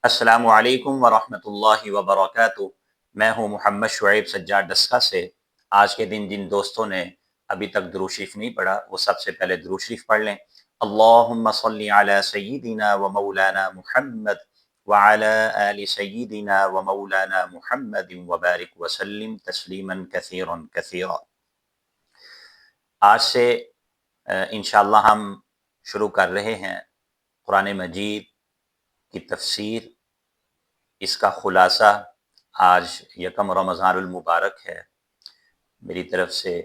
السلام علیکم ورحمۃ اللہ وبرکاتہ۔ میں ہوں محمد شعیب سجاد ڈسکا سے۔ آج کے دن جن دوستوں نے ابھی تک درود شریف نہیں پڑھا وہ سب سے پہلے درود شریف پڑھ لیں۔ اللہم صلی علی سیدنا و مولانا محمد وعلی آل سیدنا و مولانا محمد وبارک وسلم تسلیما کثیرا کثیرا۔ آج سے انشاءاللہ ہم شروع کر رہے ہیں قرآن مجید کی تفسیر۔ اس کا خلاصہ آج یکم رمضان المبارک ہے۔ میری طرف سے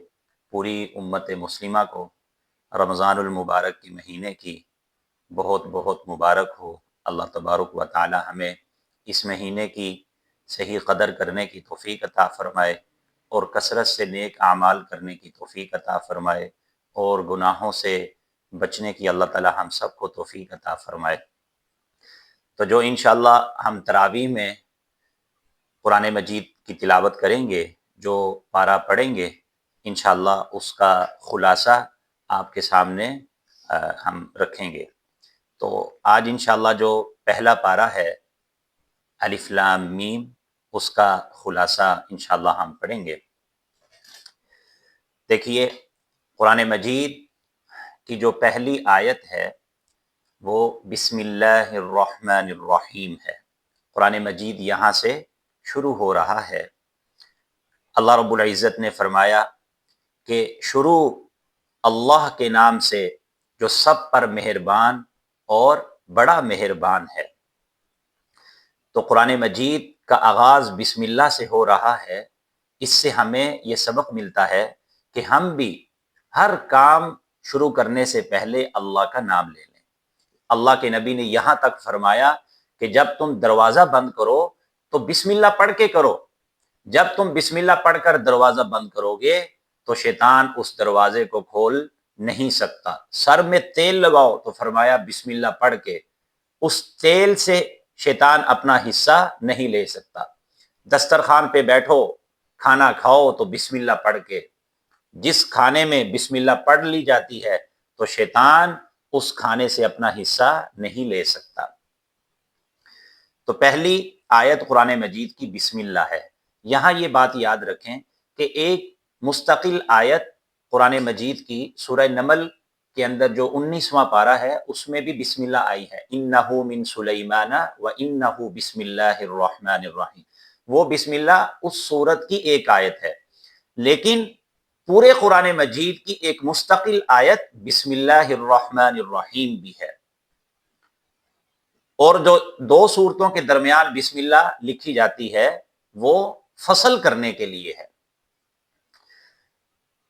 پوری امت مسلمہ کو رمضان المبارک کے مہینے کی بہت بہت مبارک ہو۔ اللہ تبارک و تعالی ہمیں اس مہینے کی صحیح قدر کرنے کی توفیق عطا فرمائے اور کثرت سے نیک اعمال کرنے کی توفیق عطا فرمائے اور گناہوں سے بچنے کی اللہ تعالی ہم سب کو توفیق عطا فرمائے۔ تو جو انشاءاللہ ہم تراویح میں قرآن مجید کی تلاوت کریں گے، جو پارہ پڑھیں گے، انشاءاللہ اس کا خلاصہ آپ کے سامنے ہم رکھیں گے۔ تو آج انشاءاللہ جو پہلا پارہ ہے الف لام میم، اس کا خلاصہ انشاءاللہ ہم پڑھیں گے۔ دیکھیے، قرآن مجید کی جو پہلی آیت ہے وہ بسم اللہ الرحمن الرحیم ہے۔ قرآن مجید یہاں سے شروع ہو رہا ہے۔ اللہ رب العزت نے فرمایا کہ شروع اللہ کے نام سے جو سب پر مہربان اور بڑا مہربان ہے۔ تو قرآن مجید کا آغاز بسم اللہ سے ہو رہا ہے۔ اس سے ہمیں یہ سبق ملتا ہے کہ ہم بھی ہر کام شروع کرنے سے پہلے اللہ کا نام لے لیں۔ اللہ کے نبی نے یہاں تک فرمایا کہ جب تم دروازہ بند کرو تو بسم اللہ پڑھ کے کرو۔ جب تم بسم اللہ پڑھ کر دروازہ بند کرو گے تو شیطان اس دروازے کو کھول نہیں سکتا۔ سر میں تیل لگاؤ تو فرمایا بسم اللہ پڑھ کے، اس تیل سے شیطان اپنا حصہ نہیں لے سکتا۔ دسترخوان پہ بیٹھو، کھانا کھاؤ تو بسم اللہ پڑھ کے۔ جس کھانے میں بسم اللہ پڑھ لی جاتی ہے تو شیطان اس کھانے سے اپنا حصہ نہیں لے سکتا۔ تو پہلی آیت قرآن مجید کی بسم اللہ ہے۔ یہاں یہ بات یاد رکھیں کہ ایک مستقل آیت قرآن مجید کی سورہ نمل کے اندر جو 19واں پارہ ہے اس میں بھی بسم اللہ آئی ہے، انہ من سلیمان و انہ بسم اللہ الرحمن الرحیم۔ وہ بسم اللہ اس سورت کی ایک آیت ہے، لیکن پورے قرآن مجید کی ایک مستقل آیت بسم اللہ الرحمن الرحیم بھی ہے۔ اور جو دو صورتوں کے درمیان بسم اللہ لکھی جاتی ہے وہ فصل کرنے کے لیے ہے۔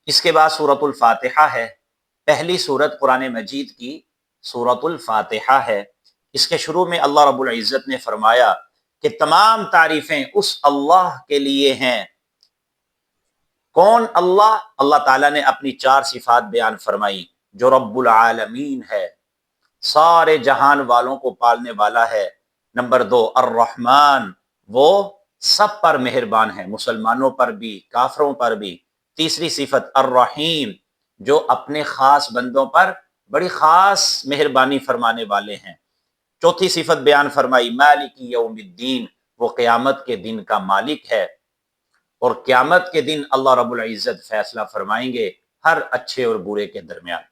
اس کے بعد سورۃ الفاتحہ ہے۔ پہلی سورت قرآن مجید کی سورۃ الفاتحہ ہے۔ اس کے شروع میں اللہ رب العزت نے فرمایا کہ تمام تعریفیں اس اللہ کے لیے ہیں۔ کون اللہ؟ اللہ تعالیٰ نے اپنی 4 صفات بیان فرمائی، جو رب العالمین ہے، سارے جہان والوں کو پالنے والا ہے۔ نمبر 2 الرحمن، وہ سب پر مہربان ہے، مسلمانوں پر بھی کافروں پر بھی۔ تیسری صفت الرحیم، جو اپنے خاص بندوں پر بڑی خاص مہربانی فرمانے والے ہیں۔ چوتھی صفت بیان فرمائی مالک یوم الدین، وہ قیامت کے دن کا مالک ہے، اور قیامت کے دن اللہ رب العزت فیصلہ فرمائیں گے ہر اچھے اور برے کے درمیان۔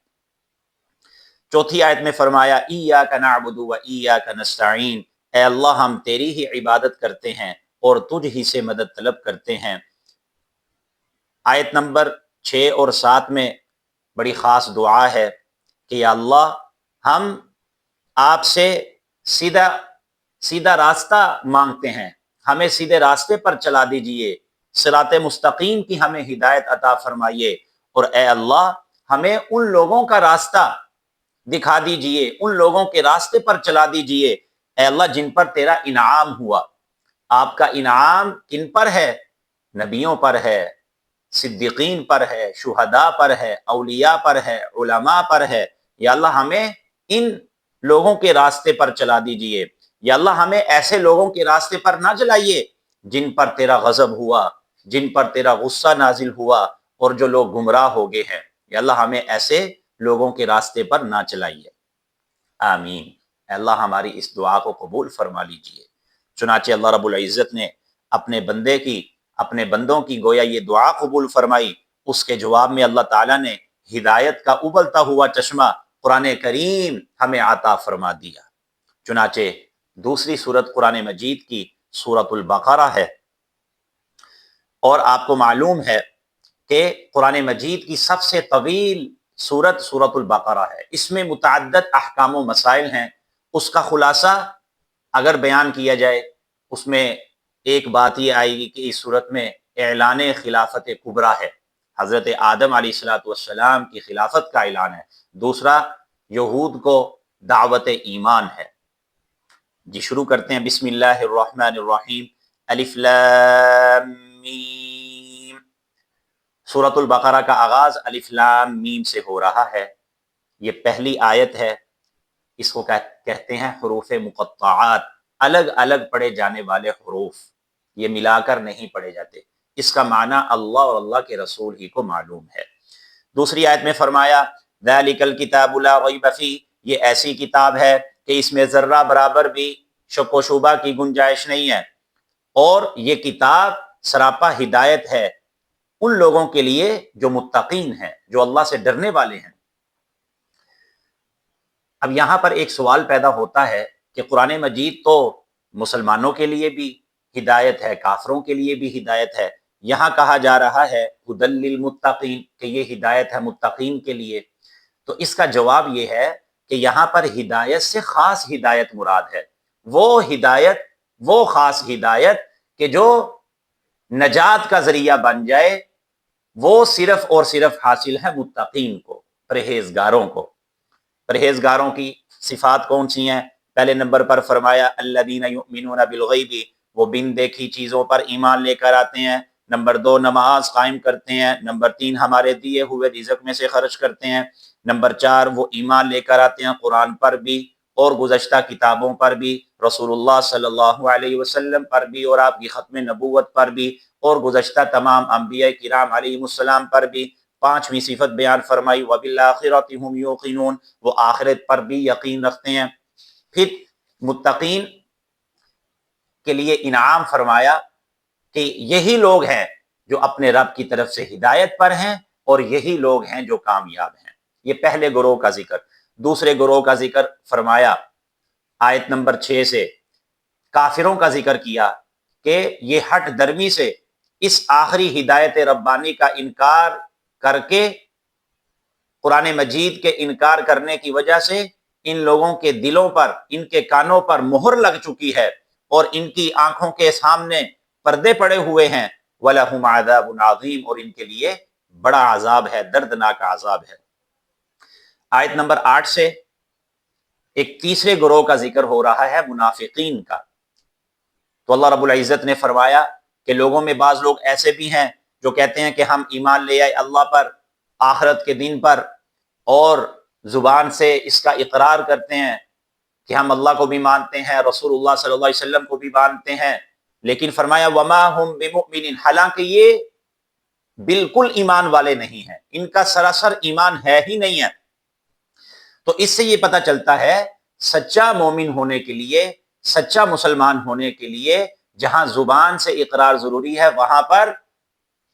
چوتھی آیت میں فرمایا ایاک نعبد و ایاک نستعین، اے اللہ ہم تیری ہی عبادت کرتے ہیں اور تجھ ہی سے مدد طلب کرتے ہیں۔ آیت نمبر 6 اور 7 میں بڑی خاص دعا ہے کہ یا اللہ ہم آپ سے سیدھا راستہ مانگتے ہیں، ہمیں سیدھے راستے پر چلا دیجئے، صراط مستقیم کی ہمیں ہدایت عطا فرمائیے، اور اے اللہ ہمیں ان لوگوں کا راستہ دکھا دیجئے، ان لوگوں کے راستے پر چلا دیجئے اے اللہ جن پر تیرا انعام ہوا۔ آپ کا انعام کن پر ہے؟ نبیوں پر ہے، صدیقین پر ہے، شہداء پر ہے، اولیاء پر ہے، علماء پر ہے۔ یا اللہ ہمیں ان لوگوں کے راستے پر چلا دیجئے۔ یا اللہ ہمیں ایسے لوگوں کے راستے پر نہ چلائیے جن پر تیرا غضب ہوا، جن پر تیرا غصہ نازل ہوا اور جو لوگ گمراہ ہو گئے ہیں۔ یا اللہ ہمیں ایسے لوگوں کے راستے پر نہ چلائیے۔ آمین۔ اے اللہ ہماری اس دعا کو قبول فرما لیجئے۔ چنانچہ اللہ رب العزت نے اپنے بندوں کی گویا یہ دعا قبول فرمائی۔ اس کے جواب میں اللہ تعالیٰ نے ہدایت کا ابلتا ہوا چشمہ قرآن کریم ہمیں عطا فرما دیا۔ چنانچہ دوسری سورت قرآن مجید کی سورۃ البقرہ ہے، اور آپ کو معلوم ہے کہ قرآن مجید کی سب سے طویل سورۃ البقرہ ہے۔ اس میں متعدد احکام و مسائل ہیں۔ اس کا خلاصہ اگر بیان کیا جائے، اس میں ایک بات یہ آئے گی کہ اس صورت میں اعلان خلافت کبریٰ ہے، حضرت آدم علیہ السلام کی خلافت کا اعلان ہے۔ دوسرا، یہود کو دعوت ایمان ہے۔ جی شروع کرتے ہیں، بسم اللہ الرحمن الرحیم، الف لام میم۔ سورۃ البقرہ کا آغاز الف لام میم سے ہو رہا ہے۔ یہ پہلی آیت ہے، اس کو کہتے ہیں حروف مقطعات، الگ الگ پڑھے جانے والے حروف، یہ ملا کر نہیں پڑھے جاتے۔ اس کا معنی اللہ اور اللہ کے رسول ہی کو معلوم ہے۔ دوسری آیت میں فرمایا ذالک الکتاب لا ریب فیہ، یہ ایسی کتاب ہے کہ اس میں ذرہ برابر بھی شک و شبہ کی گنجائش نہیں ہے، اور یہ کتاب سراپا ہدایت ہے ان لوگوں کے لیے جو متقین ہیں، جو اللہ سے ڈرنے والے ہیں۔ اب یہاں پر ایک سوال پیدا ہوتا ہے کہ قرآن مجید تو مسلمانوں کے لیے بھی ہدایت ہے، کافروں کے لیے بھی ہدایت ہے، یہاں کہا جا رہا ہے ھدی للمتقین کہ یہ ہدایت ہے متقین کے لیے۔ تو اس کا جواب یہ ہے کہ یہاں پر ہدایت سے خاص ہدایت مراد ہے، وہ خاص ہدایت کہ جو نجات کا ذریعہ بن جائے، وہ صرف اور صرف حاصل ہے متقین کو، پرہیزگاروں کو۔ پرہیزگاروں کی صفات کون سی ہیں؟ پہلے نمبر پر فرمایا الذین یؤمنون بالغیب، وہ بن دیکھی چیزوں پر ایمان لے کر آتے ہیں۔ نمبر 2، نماز قائم کرتے ہیں۔ نمبر 3، ہمارے دیے ہوئے رزق میں سے خرچ کرتے ہیں۔ نمبر 4، وہ ایمان لے کر آتے ہیں قرآن پر بھی اور گزشتہ کتابوں پر بھی، رسول اللہ صلی اللہ علیہ وسلم پر بھی اور آپ کی ختم نبوت پر بھی، اور گزشتہ تمام انبیاء کرام علیہم السلام پر بھی۔ 5ویں صفت بیان فرمائی وبالآخرۃ ھم یوقنون، وہ آخرت پر بھی یقین رکھتے ہیں۔ پھر متقین کے لیے انعام فرمایا کہ یہی لوگ ہیں جو اپنے رب کی طرف سے ہدایت پر ہیں، اور یہی لوگ ہیں جو کامیاب ہیں۔ یہ پہلے گروہ کا ذکر۔ دوسرے گروہ کا ذکر فرمایا آیت نمبر 6 سے، کافروں کا ذکر کیا کہ یہ ہٹ درمی سے اس آخری ہدایت ربانی کا انکار کر کے، قرآن مجید کے انکار کرنے کی وجہ سے ان لوگوں کے دلوں پر، ان کے کانوں پر مہر لگ چکی ہے، اور ان کی آنکھوں کے سامنے پردے پڑے ہوئے ہیں۔ وَلَهُمْ عَذَابٌ عَظِيمٌ، اور ان کے لیے بڑا عذاب ہے، دردناک عذاب ہے۔ آیت نمبر 8 سے ایک تیسرے گروہ کا ذکر ہو رہا ہے، منافقین کا۔ تو اللہ رب العزت نے فرمایا کہ لوگوں میں بعض لوگ ایسے بھی ہیں جو کہتے ہیں کہ ہم ایمان لے آئے اللہ پر، آخرت کے دن پر، اور زبان سے اس کا اقرار کرتے ہیں کہ ہم اللہ کو بھی مانتے ہیں، رسول اللہ صلی اللہ علیہ وسلم کو بھی مانتے ہیں، لیکن فرمایا وما ہم بمؤمنین، حالانکہ یہ بالکل ایمان والے نہیں ہیں، ان کا سراسر ایمان ہے ہی نہیں ہے۔ تو اس سے یہ پتہ چلتا ہے سچا مومن ہونے کے لیے، سچا مسلمان ہونے کے لیے جہاں زبان سے اقرار ضروری ہے، وہاں پر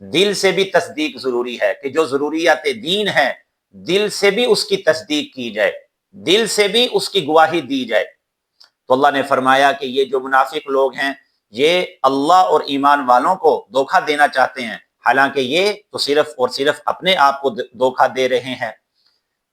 دل سے بھی تصدیق ضروری ہے، کہ جو ضروریات دین ہے دل سے بھی اس کی تصدیق کی جائے، دل سے بھی اس کی گواہی دی جائے۔ تو اللہ نے فرمایا کہ یہ جو منافق لوگ ہیں یہ اللہ اور ایمان والوں کو دھوکہ دینا چاہتے ہیں، حالانکہ یہ تو صرف اور صرف اپنے آپ کو دھوکہ دے رہے ہیں۔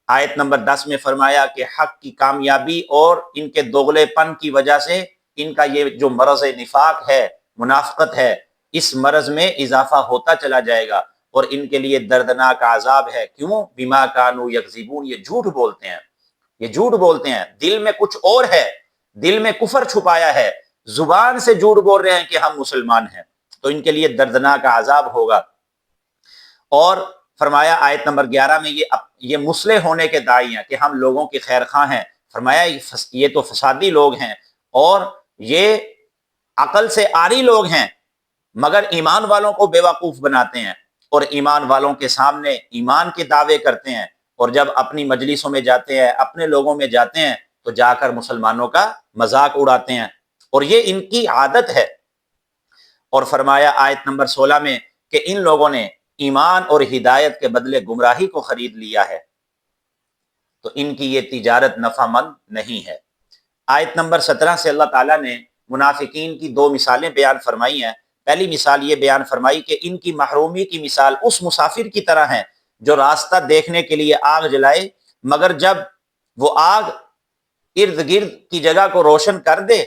آیت نمبر 10 میں فرمایا کہ حق کی کامیابی اور ان کے دوغلے پن کی وجہ سے ان کا یہ جو مرض نفاق ہے، منافقت ہے، اس مرض میں اضافہ ہوتا چلا جائے گا، اور ان کے لیے دردناک عذاب ہے۔ کیوں؟ بما کانوا یکذبون، یہ جھوٹ بولتے ہیں، یہ جھوٹ بولتے ہیں، دل میں کچھ اور ہے، دل میں کفر چھپایا ہے، زبان سے جھوٹ بول رہے ہیں کہ ہم مسلمان ہیں، تو ان کے لیے دردناک عذاب ہوگا۔ اور فرمایا آیت نمبر 11 میں یہ مصلح ہونے کے داعی ہیں کہ ہم لوگوں کے خیر خواہ ہیں۔ فرمایا یہ تو فسادی لوگ ہیں، اور یہ عقل سے عاری لوگ ہیں، مگر ایمان والوں کو بیوقوف بناتے ہیں، اور ایمان والوں کے سامنے ایمان کے دعوے کرتے ہیں، اور جب اپنی مجلسوں میں جاتے ہیں، اپنے لوگوں میں جاتے ہیں، تو جا کر مسلمانوں کا مذاق اڑاتے ہیں، اور یہ ان کی عادت ہے۔ اور فرمایا آیت نمبر 16 میں کہ ان لوگوں نے ایمان اور ہدایت کے بدلے گمراہی کو خرید لیا ہے، تو ان کی یہ تجارت نفع مند نہیں ہے۔ آیت نمبر 17 سے اللہ تعالیٰ نے منافقین کی دو مثالیں بیان فرمائی ہیں۔ پہلی مثال یہ بیان فرمائی کہ ان کی محرومی کی مثال اس مسافر کی طرح ہے جو راستہ دیکھنے کے لیے آگ جلائے، مگر جب وہ آگ ارد گرد کی جگہ کو روشن کر دے،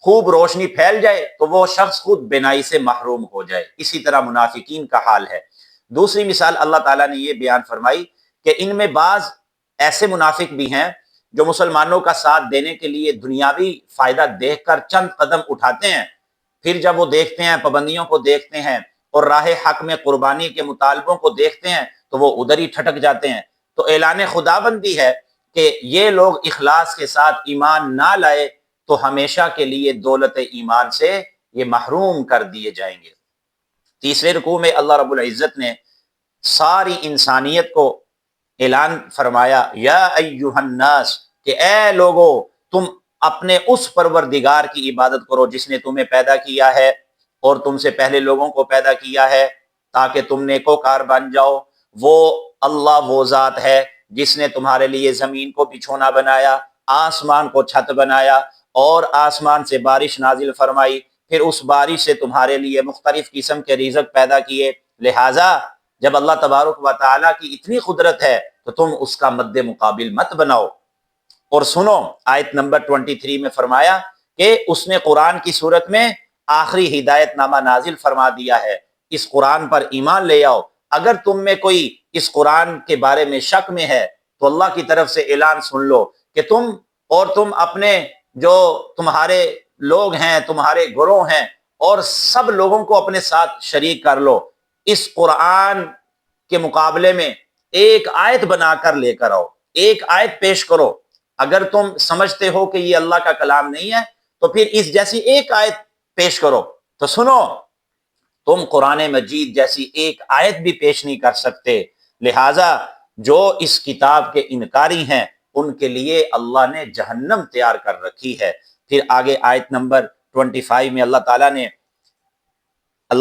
خوب روشنی پھیل جائے، تو وہ شخص خود بینائی سے محروم ہو جائے۔ اسی طرح منافقین کا حال ہے۔ دوسری مثال اللہ تعالیٰ نے یہ بیان فرمائی کہ ان میں بعض ایسے منافق بھی ہیں جو مسلمانوں کا ساتھ دینے کے لیے دنیاوی فائدہ دیکھ کر چند قدم اٹھاتے ہیں، پھر جب وہ دیکھتے ہیں، پابندیوں کو دیکھتے ہیں اور راہ حق میں قربانی کے مطالبوں کو دیکھتے ہیں، تو وہ ادھر ہی ٹھٹک جاتے ہیں۔ تو اعلان خداوندی ہے کہ یہ لوگ اخلاص کے ساتھ ایمان نہ لائے تو ہمیشہ کے لیے دولت ایمان سے یہ محروم کر دیے جائیں گے۔ تیسرے رکوع میں اللہ رب العزت نے ساری انسانیت کو اعلان فرمایا، یا ایہا الناس، کہ اے لوگو تم اپنے اس پروردگار کی عبادت کرو جس نے تمہیں پیدا کیا ہے اور تم سے پہلے لوگوں کو پیدا کیا ہے تاکہ تم نیکوکار بن جاؤ۔ وہ اللہ وہ ذات ہے جس نے تمہارے لیے زمین کو بچھونا بنایا، آسمان کو چھت بنایا اور آسمان سے بارش نازل فرمائی، پھر اس بارش سے تمہارے لیے مختلف قسم کے رزق پیدا کیے۔ لہٰذا جب اللہ تبارک و تعالیٰ کی اتنی قدرت ہے تو تم اس کا مد مقابل مت بناؤ۔ اور سنو آیت نمبر 23 میں فرمایا کہ اس نے قرآن کی صورت میں آخری ہدایت نامہ نازل فرما دیا ہے، اس قرآن پر ایمان لے آؤ۔ اگر تم میں کوئی اس قرآن کے بارے میں شک میں ہے تو اللہ کی طرف سے اعلان سن لو کہ تم اپنے جو تمہارے لوگ ہیں، تمہارے گروہ ہیں، اور سب لوگوں کو اپنے ساتھ شریک کر لو، اس قرآن کے مقابلے میں ایک آیت بنا کر لے کر آؤ، ایک آیت پیش کرو۔ اگر تم سمجھتے ہو کہ یہ اللہ کا کلام نہیں ہے تو پھر اس جیسی ایک آیت پیش کرو۔ تو سنو، تم قرآن مجید جیسی ایک آیت بھی پیش نہیں کر سکتے، لہٰذا جو اس کتاب کے انکاری ہیں ان کے لیے اللہ نے جہنم تیار کر رکھی ہے۔ پھر آگے آیت نمبر 25 میں اللہ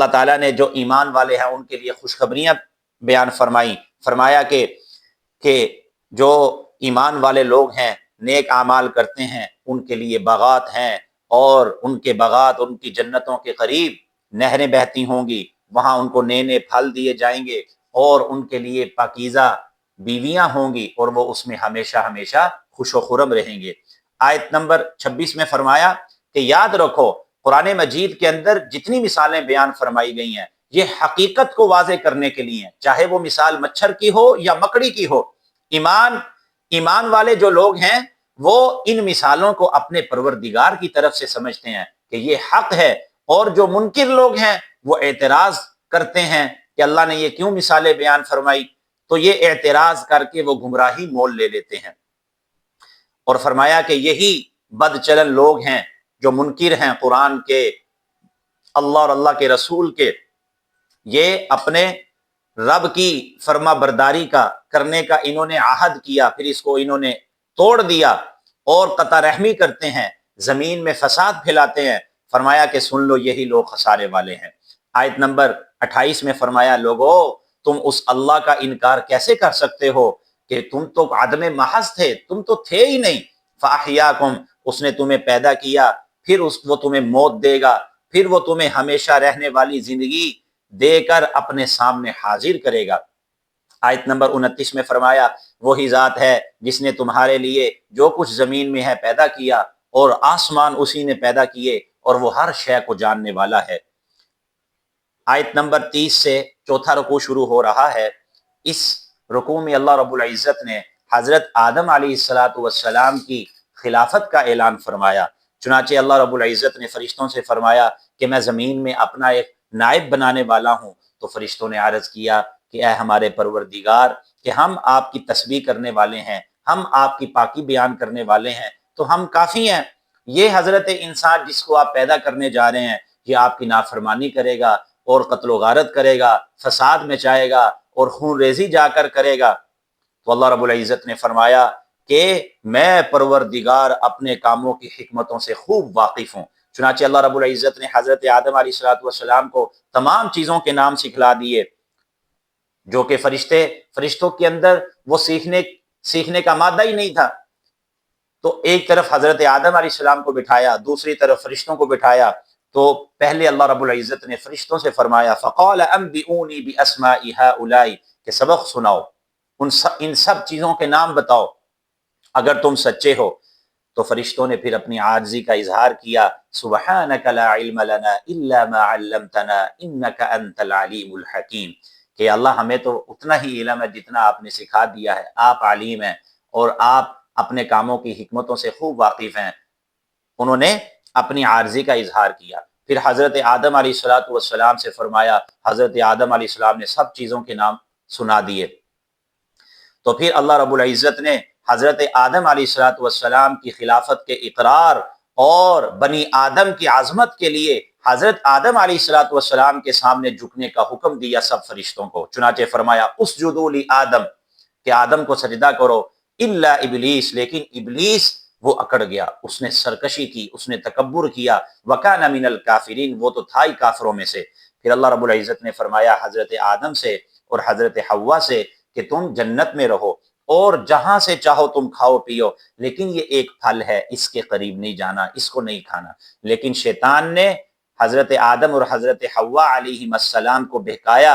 تعالیٰ نے جو ایمان والے ہیں ان کے لیے خوشخبریاں بیان فرمایا کہ جو ایمان والے لوگ ہیں، نیک اعمال کرتے ہیں، ان کے لیے باغات ہیں، اور ان کے باغات ان کی جنتوں کے قریب نہریں بہتی ہوں گی، وہاں ان کو نئے نئے پھل دیے جائیں گے، اور ان کے لیے پاکیزہ بیویاں ہوں گی، اور وہ اس میں ہمیشہ ہمیشہ خوش و خرم رہیں گے۔ آیت نمبر 26 میں فرمایا کہ یاد رکھو قرآن مجید کے اندر جتنی مثالیں بیان فرمائی گئی ہیں یہ حقیقت کو واضح کرنے کے لیے ہیں، چاہے وہ مثال مچھر کی ہو یا مکڑی کی ہو۔ ایمان والے جو لوگ ہیں وہ ان مثالوں کو اپنے پروردگار کی طرف سے سمجھتے ہیں کہ یہ حق ہے، اور جو منکر لوگ ہیں وہ اعتراض کرتے ہیں کہ اللہ نے یہ کیوں مثالیں بیان فرمائی، تو یہ اعتراض کر کے وہ گمراہی مول لے لیتے ہیں۔ اور فرمایا کہ یہی بد چلن لوگ ہیں جو منکر ہیں قرآن کے، اللہ اور اللہ کے رسول کے، یہ اپنے رب کی فرما برداری کا کرنے کا انہوں نے عہد کیا، پھر اس کو انہوں نے توڑ دیا اور قطع رحمی کرتے ہیں، زمین میں فساد پھیلاتے ہیں۔ فرمایا کہ سن لو یہی لوگ خسارے والے ہیں۔ آیت نمبر 28 میں فرمایا لوگو تم اس اللہ کا انکار کیسے کر سکتے ہو کہ تم تو عدم محض تھے، تم تو تھے ہی نہیں۔ فاحیاکم، اس نے تمہیں پیدا کیا، پھر وہ تمہیں موت دے گا، پھر وہ تمہیں ہمیشہ رہنے والی زندگی دے کر اپنے سامنے حاضر کرے گا۔ آیت نمبر 29 میں فرمایا وہی ذات ہے جس نے تمہارے لیے جو کچھ زمین میں ہے پیدا کیا، اور آسمان اسی نے پیدا کیے، اور وہ ہر شے کو جاننے والا ہے۔ آیت نمبر 30 سے چوتھا رکوع شروع ہو رہا ہے۔ اس رکوع میں اللہ رب العزت نے حضرت آدم علیہ السلام کی خلافت کا اعلان فرمایا۔ چنانچہ اللہ رب العزت نے فرشتوں سے فرمایا کہ میں زمین میں اپنا ایک نائب بنانے والا ہوں۔ تو فرشتوں نے عرض کیا کہ اے ہمارے پروردگار، کہ ہم آپ کی تسبیح کرنے والے ہیں، ہم آپ کی پاکی بیان کرنے والے ہیں، تو ہم کافی ہیں۔ یہ حضرت انسان جس کو آپ پیدا کرنے جا رہے ہیں یہ آپ کی نافرمانی کرے گا اور قتل و غارت کرے گا، فساد مچائے گا اور خون ریزی جا کر کرے گا۔ تو اللہ رب العزت نے فرمایا کہ میں پروردگار اپنے کاموں کی حکمتوں سے خوب واقف ہوں۔ چنانچہ اللہ رب العزت نے حضرت آدم علیہ السلام کو تمام چیزوں کے نام سکھلا دیے جو کہ فرشتوں کے اندر وہ سیکھنے کا مادہ ہی نہیں تھا۔ تو ایک طرف حضرت آدم علیہ السلام کو بٹھایا، دوسری طرف فرشتوں کو بٹھایا۔ تو پہلے اللہ رب العزت نے فرشتوں سے فرمایا فقال انبئونی باسماء هؤلاء، کہ سبق سناؤ، ان سب چیزوں کے نام بتاؤ اگر تم سچے ہو۔ تو فرشتوں نے پھر اپنی عاجزی کا اظہار کیا، سبحانک لا علم لنا الا ما علمتنا انک انت العلیم الحکیم، کہ اللہ ہمیں تو اتنا ہی علم ہے جتنا آپ نے سکھا دیا ہے، آپ علیم ہیں اور آپ اپنے کاموں کی حکمتوں سے خوب واقف ہیں۔ انہوں نے اپنی عاجزی کا اظہار کیا۔ پھر حضرت آدم علیہ السلام سے فرمایا، حضرت آدم علیہ السلام نے سب چیزوں کے نام سنا دیے۔ تو پھر اللہ رب العزت نے حضرت آدم علیہ السلام کی خلافت کے اقرار اور بنی آدم کی عظمت کے لیے حضرت آدم علیہ السلام کے سامنے جھکنے کا حکم دیا سب فرشتوں کو۔ چنانچہ فرمایا اسجدوا لآدم، کہ آدم کو سجدہ کرو، الا ابلیس، لیکن ابلیس وہ اکڑ گیا، اس نے سرکشی کی، اس نے تکبر کیا، وکان من الکافرین، وہ تو تھا ہی کافروں میں سے۔ پھر اللہ رب العزت نے فرمایا حضرت آدم سے اور حضرت حوا سے کہ تم جنت میں رہو اور جہاں سے چاہو تم کھاؤ پیو، لیکن یہ ایک پھل ہے، اس کے قریب نہیں جانا، اس کو نہیں کھانا۔ لیکن شیطان نے حضرت آدم اور حضرت حوا علیہ السلام کو بہکایا،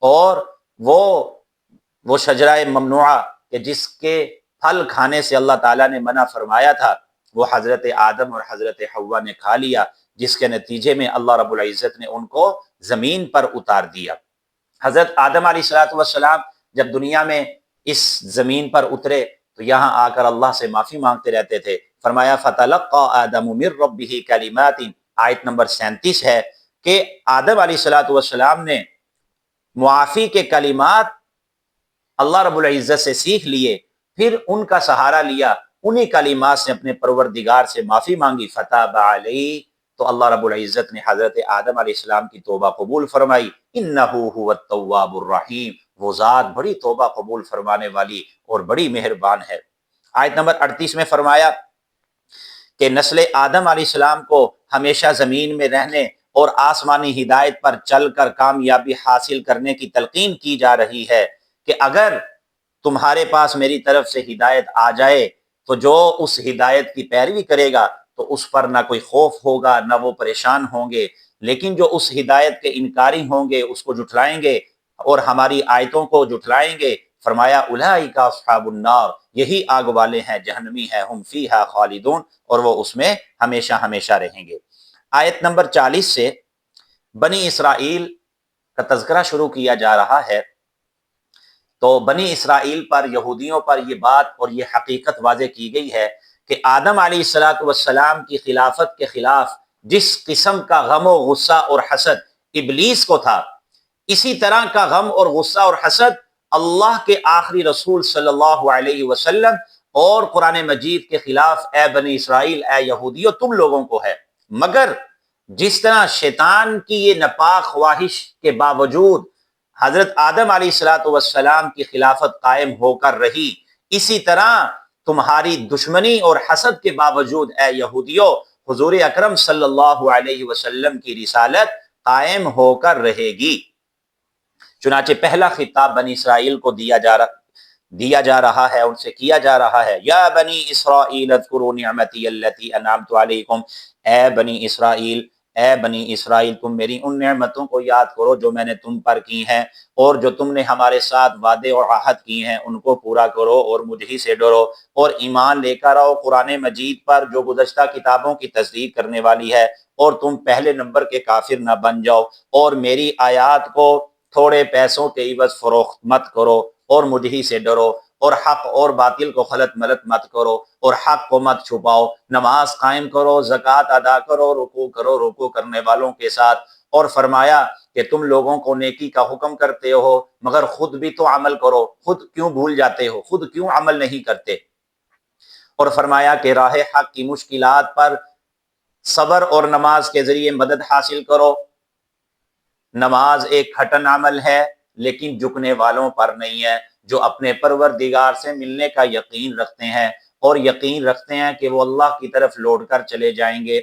اور وہ شجرہ ممنوعہ کہ جس کے پھل کھانے سے اللہ تعالیٰ نے منع فرمایا تھا، وہ حضرت آدم اور حضرت حوا نے کھا لیا، جس کے نتیجے میں اللہ رب العزت نے ان کو زمین پر اتار دیا۔ حضرت آدم علیہ السلام جب دنیا میں اس زمین پر اترے تو یہاں آ کر اللہ سے معافی مانگتے رہتے تھے۔ فرمایا فَتَلَقَّى آدَمُ مِن رَبِّهِ كَلِمَاتٍ، آیت نمبر 37 ہے کہ آدم علیہ السلام نے معافی کے کلمات اللہ رب العزت سے سیکھ لیے، پھر ان کا سہارا لیا، انہی کلمات سے اپنے پروردگار سے معافی مانگی، فتاب علیہ، تو اللہ رب العزت نے حضرت آدم علیہ السلام کی توبہ قبول فرمائی۔ انہ هو التواب الرحیم، وہ ذات بڑی توبہ قبول فرمانے والی اور بڑی مہربان ہے۔ آیت نمبر 38 میں فرمایا کہ نسل آدم علیہ السلام کو ہمیشہ زمین میں رہنے اور آسمانی ہدایت پر چل کر کامیابی حاصل کرنے کی تلقین کی جا رہی ہے کہ اگر تمہارے پاس میری طرف سے ہدایت آ جائے تو جو اس ہدایت کی پیروی کرے گا تو اس پر نہ کوئی خوف ہوگا، نہ وہ پریشان ہوں گے، لیکن جو اس ہدایت کے انکاری ہوں گے، اس کو جھٹلائیں گے اور ہماری آیتوں کو جھٹلائیں گے، فرمایا اولئک اصحاب النار، یہی آگ والے ہیں، جہنمی ہیں، ہم فیہا خالدون، اور وہ اس میں ہمیشہ ہمیشہ رہیں گے۔ آیت نمبر 40 سے بنی اسرائیل کا تذکرہ شروع کیا جا رہا ہے۔ تو بنی اسرائیل پر، یہودیوں پر یہ بات اور یہ حقیقت واضح کی گئی ہے کہ آدم علیہ السلام کی خلافت کے خلاف جس قسم کا غم و غصہ اور حسد ابلیس کو تھا، اسی طرح کا غم اور غصہ اور حسد اللہ کے آخری رسول صلی اللہ علیہ وسلم اور قرآن مجید کے خلاف اے بنی اسرائیل، اے یہودیوں، تم لوگوں کو ہے۔ مگر جس طرح شیطان کی یہ ناپاک خواہش کے باوجود حضرت آدم علیہ السلام کی خلافت قائم ہو کر رہی، اسی طرح تمہاری دشمنی اور حسد کے باوجود اے یہودیوں حضور اکرم صلی اللہ علیہ وسلم کی رسالت قائم ہو کر رہے گی۔ چنانچہ پہلا خطاب بنی اسرائیل کو دیا جا رہا ہے، ان سے کیا جا رہا ہے، یا بنی اسرائیل اذکروا نعمتی التی انعمت علیکم، اے بنی اسرائیل تم میری ان نعمتوں کو یاد کرو جو میں نے تم پر کی ہیں، اور جو تم نے ہمارے ساتھ وعدے اور عہد کی ہیں ان کو پورا کرو اور مجھ ہی سے ڈرو، اور ایمان لے کر آؤ قرآن مجید پر جو گزشتہ کتابوں کی تصدیق کرنے والی ہے، اور تم پہلے نمبر کے کافر نہ بن جاؤ، اور میری آیات کو تھوڑے پیسوں کے عوض فروخت مت کرو، اور مجھ ہی سے ڈرو، اور حق اور باطل کو خلط ملط مت کرو، اور حق کو مت چھپاؤ، نماز قائم کرو، زکوٰۃ ادا کرو، رکوع کرنے والوں کے ساتھ، اور فرمایا کہ تم لوگوں کو نیکی کا حکم کرتے ہو مگر خود بھی تو عمل کرو، خود کیوں بھول جاتے ہو، خود کیوں عمل نہیں کرتے، اور فرمایا کہ راہ حق کی مشکلات پر صبر اور نماز کے ذریعے مدد حاصل کرو۔ نماز ایک کھٹن عمل ہے لیکن جھکنے والوں پر نہیں ہے، جو اپنے پروردگار سے ملنے کا یقین رکھتے ہیں اور یقین رکھتے ہیں کہ وہ اللہ کی طرف لوٹ کر چلے جائیں گے۔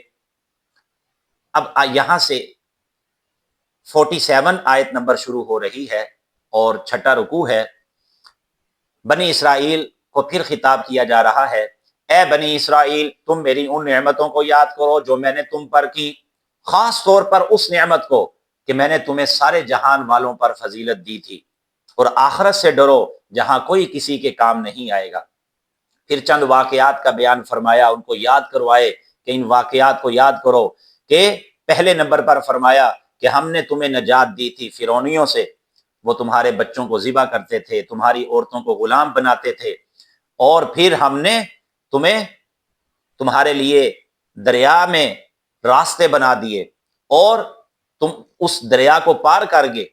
اب یہاں سے 47 آیت نمبر شروع ہو رہی ہے اور چھٹا رکوع ہے۔ بنی اسرائیل کو پھر خطاب کیا جا رہا ہے، اے بنی اسرائیل، تم میری ان نعمتوں کو یاد کرو جو میں نے تم پر کی، خاص طور پر اس نعمت کو کہ میں نے تمہیں سارے جہان والوں پر فضیلت دی تھی، اور آخرت سے ڈرو جہاں کوئی کسی کے کام نہیں آئے گا۔ پھر چند واقعات کا بیان فرمایا، ان کو یاد کروائے کہ ان واقعات کو یاد کرو، کہ پہلے نمبر پر فرمایا کہ ہم نے تمہیں نجات دی تھی فرعونیوں سے، وہ تمہارے بچوں کو ذبح کرتے تھے، تمہاری عورتوں کو غلام بناتے تھے، اور پھر ہم نے تمہیں تمہارے لیے دریا میں راستے بنا دیے، اور تم اس دریا کو پار کر گئے،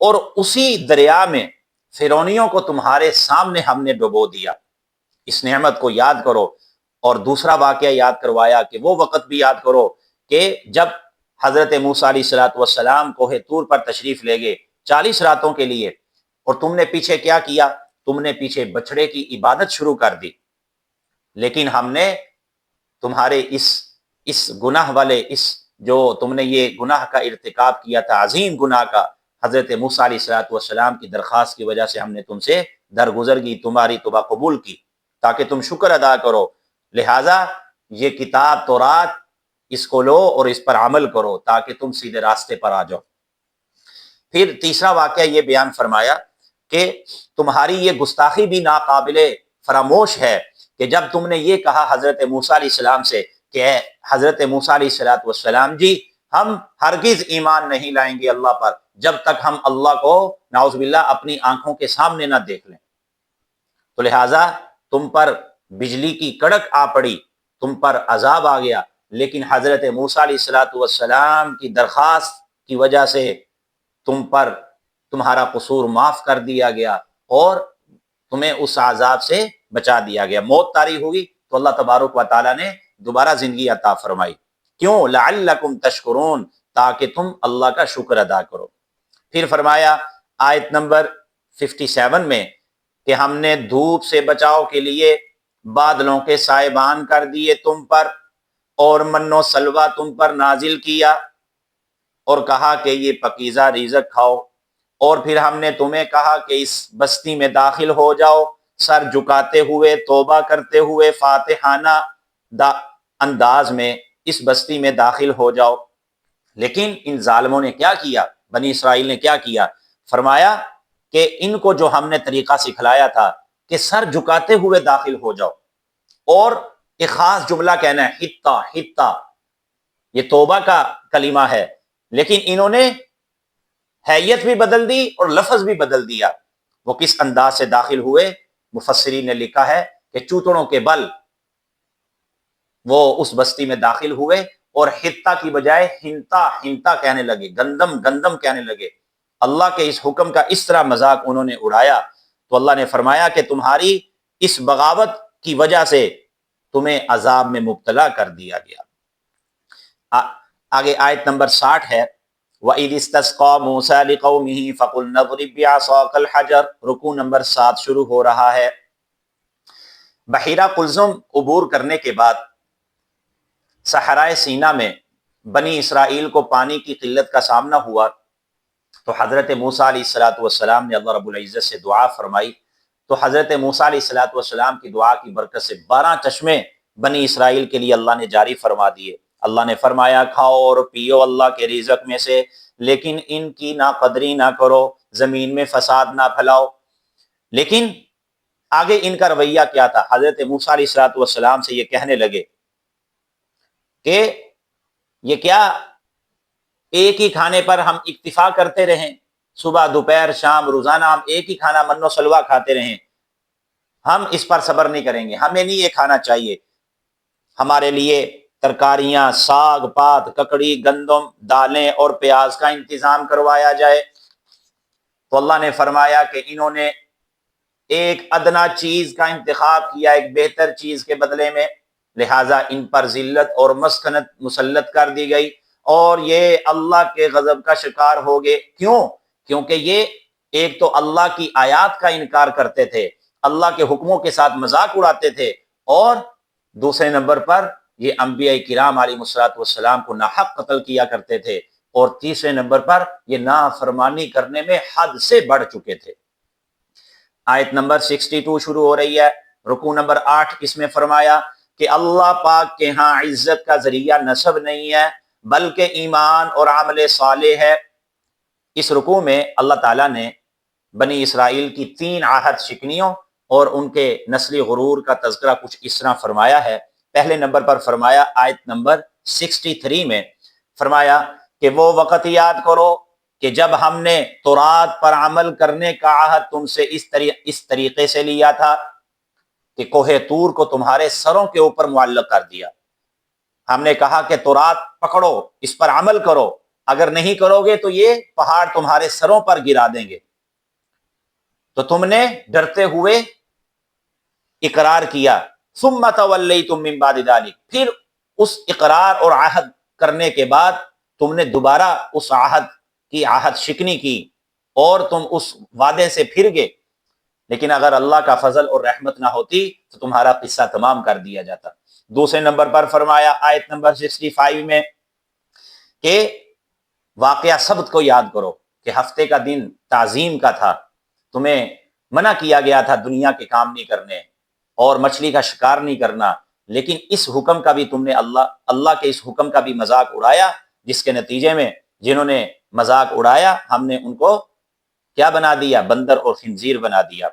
اور اسی دریا میں فرعونیوں کو تمہارے سامنے ہم نے ڈبو دیا۔ اس نعمت کو یاد کرو۔ اور دوسرا واقعہ یاد کروایا کہ وہ وقت بھی یاد کرو کہ جب حضرت موسیٰ علیہ السلام کوہ طور پر تشریف لے گئے 40 راتوں کے لیے، اور تم نے پیچھے کیا کیا؟ تم نے پیچھے بچڑے کی عبادت شروع کر دی، لیکن ہم نے تمہارے اس گناہ والے، اس جو تم نے یہ گناہ کا ارتکاب کیا تھا، عظیم گناہ کا، حضرت موسیٰ علیہ السلام کی درخواست کی وجہ سے ہم نے تم سے درگزر کی، تمہاری توبہ قبول کی تاکہ تم شکر ادا کرو، لہٰذا یہ کتاب تورات اس کو لو اور اس پر عمل کرو تاکہ تم سیدھے راستے پر آ جاؤ۔ پھر تیسرا واقعہ یہ بیان فرمایا کہ تمہاری یہ گستاخی بھی ناقابل فراموش ہے کہ جب تم نے یہ کہا حضرت موسیٰ علیہ السلام سے کہ اے حضرت موسیٰ علیہ السلام جی، ہم ہرگز ایمان نہیں لائیں گے اللہ پر جب تک ہم اللہ کو نعوذ باللہ اپنی آنکھوں کے سامنے نہ دیکھ لیں، تو لہٰذا تم پر بجلی کی کڑک آ پڑی، تم پر عذاب آ گیا، لیکن حضرت موسیٰ علیہ السلام کی درخواست کی وجہ سے تم پر تمہارا قصور معاف کر دیا گیا اور تمہیں اس عذاب سے بچا دیا گیا۔ موت طاری ہوئی تو اللہ تبارک و تعالیٰ نے دوبارہ زندگی عطا فرمائی، کیوں؟ لعلکم تشکرون، تاکہ تم اللہ کا شکر ادا کرو۔ پھر فرمایا آیت نمبر 57 میں کہ ہم نے دھوپ سے بچاؤ کے لیے بادلوں کے سائبان کر دیے تم پر، اور من و سلوہ تم پر نازل کیا، اور کہا کہ یہ پکیزہ رزق کھاؤ، اور پھر ہم نے تمہیں کہا کہ اس بستی میں داخل ہو جاؤ سر جھکاتے ہوئے، توبہ کرتے ہوئے، فاتحانہ انداز میں اس بستی میں داخل ہو جاؤ۔ لیکن ان ظالموں نے کیا کیا؟ بنی اسرائیل نے کیا کیا؟ فرمایا کہ ان کو جو ہم نے طریقہ سکھلایا تھا کہ سر جھکاتے ہوئے داخل ہو جاؤ، اور ایک خاص جملہ کہنا ہے، حتہ حتہ، یہ توبہ کا کلمہ ہے، لیکن انہوں نے حیت بھی بدل دی اور لفظ بھی بدل دیا۔ وہ کس انداز سے داخل ہوئے؟ مفسرین نے لکھا ہے کہ چوتڑوں کے بل وہ اس بستی میں داخل ہوئے، اور حتہ کی بجائے ہنتا ہنتا کہنے لگے، گندم گندم کہنے لگے۔ اللہ کے اس حکم کا اس طرح مذاق انہوں نے اڑایا، تو اللہ نے فرمایا کہ تمہاری اس بغاوت کی وجہ سے تمہیں عذاب میں مبتلا کر دیا گیا۔ آگے آیت نمبر 60 ہے، وَإِذِ اسْتَسْقَىٰ مُوسَىٰ لِقَوْمِهِ فَقُلْنَا اضْرِب بِّعَصَاكَ الْحَجَرَ، رکوع نمبر 7 شروع ہو رہا ہے۔ بحیرہ قلزم عبور کرنے کے بعد صحرائے سینا میں بنی اسرائیل کو پانی کی قلت کا سامنا ہوا، تو حضرت موسیٰ علیہ السلام نے اللہ رب العزت سے دعا فرمائی، تو حضرت موسیٰ علیہ السلام کی دعا کی برکت سے 12 چشمے بنی اسرائیل کے لیے اللہ نے جاری فرما دیے۔ اللہ نے فرمایا کھاؤ اور پیو اللہ کے رزق میں سے، لیکن ان کی ناقدری نہ کرو، زمین میں فساد نہ پھیلاؤ۔ لیکن آگے ان کا رویہ کیا تھا؟ حضرت موسیٰ علیہ السلام سے یہ کہنے لگے کہ یہ کیا ایک ہی کھانے پر ہم اکتفا کرتے رہیں، صبح دوپہر شام روزانہ ہم ایک ہی کھانا من و سلوہ کھاتے رہیں؟ ہم اس پر صبر نہیں کریں گے، ہمیں نہیں یہ کھانا چاہیے، ہمارے لیے ترکاریاں، ساگ پات، ککڑی، گندم، دالیں اور پیاز کا انتظام کروایا جائے۔ تو اللہ نے فرمایا کہ انہوں نے ایک ادنا چیز کا انتخاب کیا ایک بہتر چیز کے بدلے میں، لہٰذا ان پر ذلت اور مسکنت مسلط کر دی گئی، اور یہ اللہ کے غضب کا شکار ہو گئے۔ کیوں؟ کیونکہ یہ ایک تو اللہ کی آیات کا انکار کرتے تھے، اللہ کے حکموں کے ساتھ مذاق اڑاتے تھے، اور دوسرے نمبر پر یہ انبیاء کرام علیہ الصلوۃ والسلام کو ناحق قتل کیا کرتے تھے، اور تیسرے نمبر پر یہ نافرمانی کرنے میں حد سے بڑھ چکے تھے۔ آیت نمبر 62 شروع ہو رہی ہے، رکوع نمبر 8، اس میں فرمایا کہ اللہ پاک کے ہاں عزت کا ذریعہ نسب نہیں ہے بلکہ ایمان اور عمل صالح ہے۔ اس رکوع میں اللہ تعالیٰ نے بنی اسرائیل کی 3 عہد شکنیوں اور ان کے نسلی غرور کا تذکرہ کچھ اس طرح فرمایا ہے۔ پہلے نمبر پر فرمایا آیت نمبر 63 میں فرمایا کہ وہ وقت یاد کرو کہ جب ہم نے تورات پر عمل کرنے کا عہد تم سے اس طریقے سے لیا تھا کہ کوہ طور کو تمہارے سروں کے اوپر معلق کر دیا۔ ہم نے کہا کہ تورات پکڑو، اس پر عمل کرو، اگر نہیں کرو گے تو یہ پہاڑ تمہارے سروں پر گرا دیں گے۔ تو تم نے ڈرتے ہوئے اقرار کیا، ثم تولیتم من بعد ذلک، پھر اس اقرار اور عہد کرنے کے بعد تم نے دوبارہ اس عہد شکنی کی اور تم اس وعدے سے پھر گئے۔ لیکن اگر اللہ کا فضل اور رحمت نہ ہوتی تو تمہارا قصہ تمام کر دیا جاتا۔ دوسرے نمبر پر فرمایا آیت نمبر 65 میں کہ واقعہ سبت کو یاد کرو کہ ہفتے کا دن تعظیم کا تھا، تمہیں منع کیا گیا تھا دنیا کے کام نہیں کرنے اور مچھلی کا شکار نہیں کرنا، لیکن اس حکم کا بھی تم نے اللہ کے اس حکم کا بھی مذاق اڑایا، جس کے نتیجے میں جنہوں نے مذاق اڑایا ہم نے ان کو کیا بنا دیا؟ بندر اور خنزیر بنا دیا۔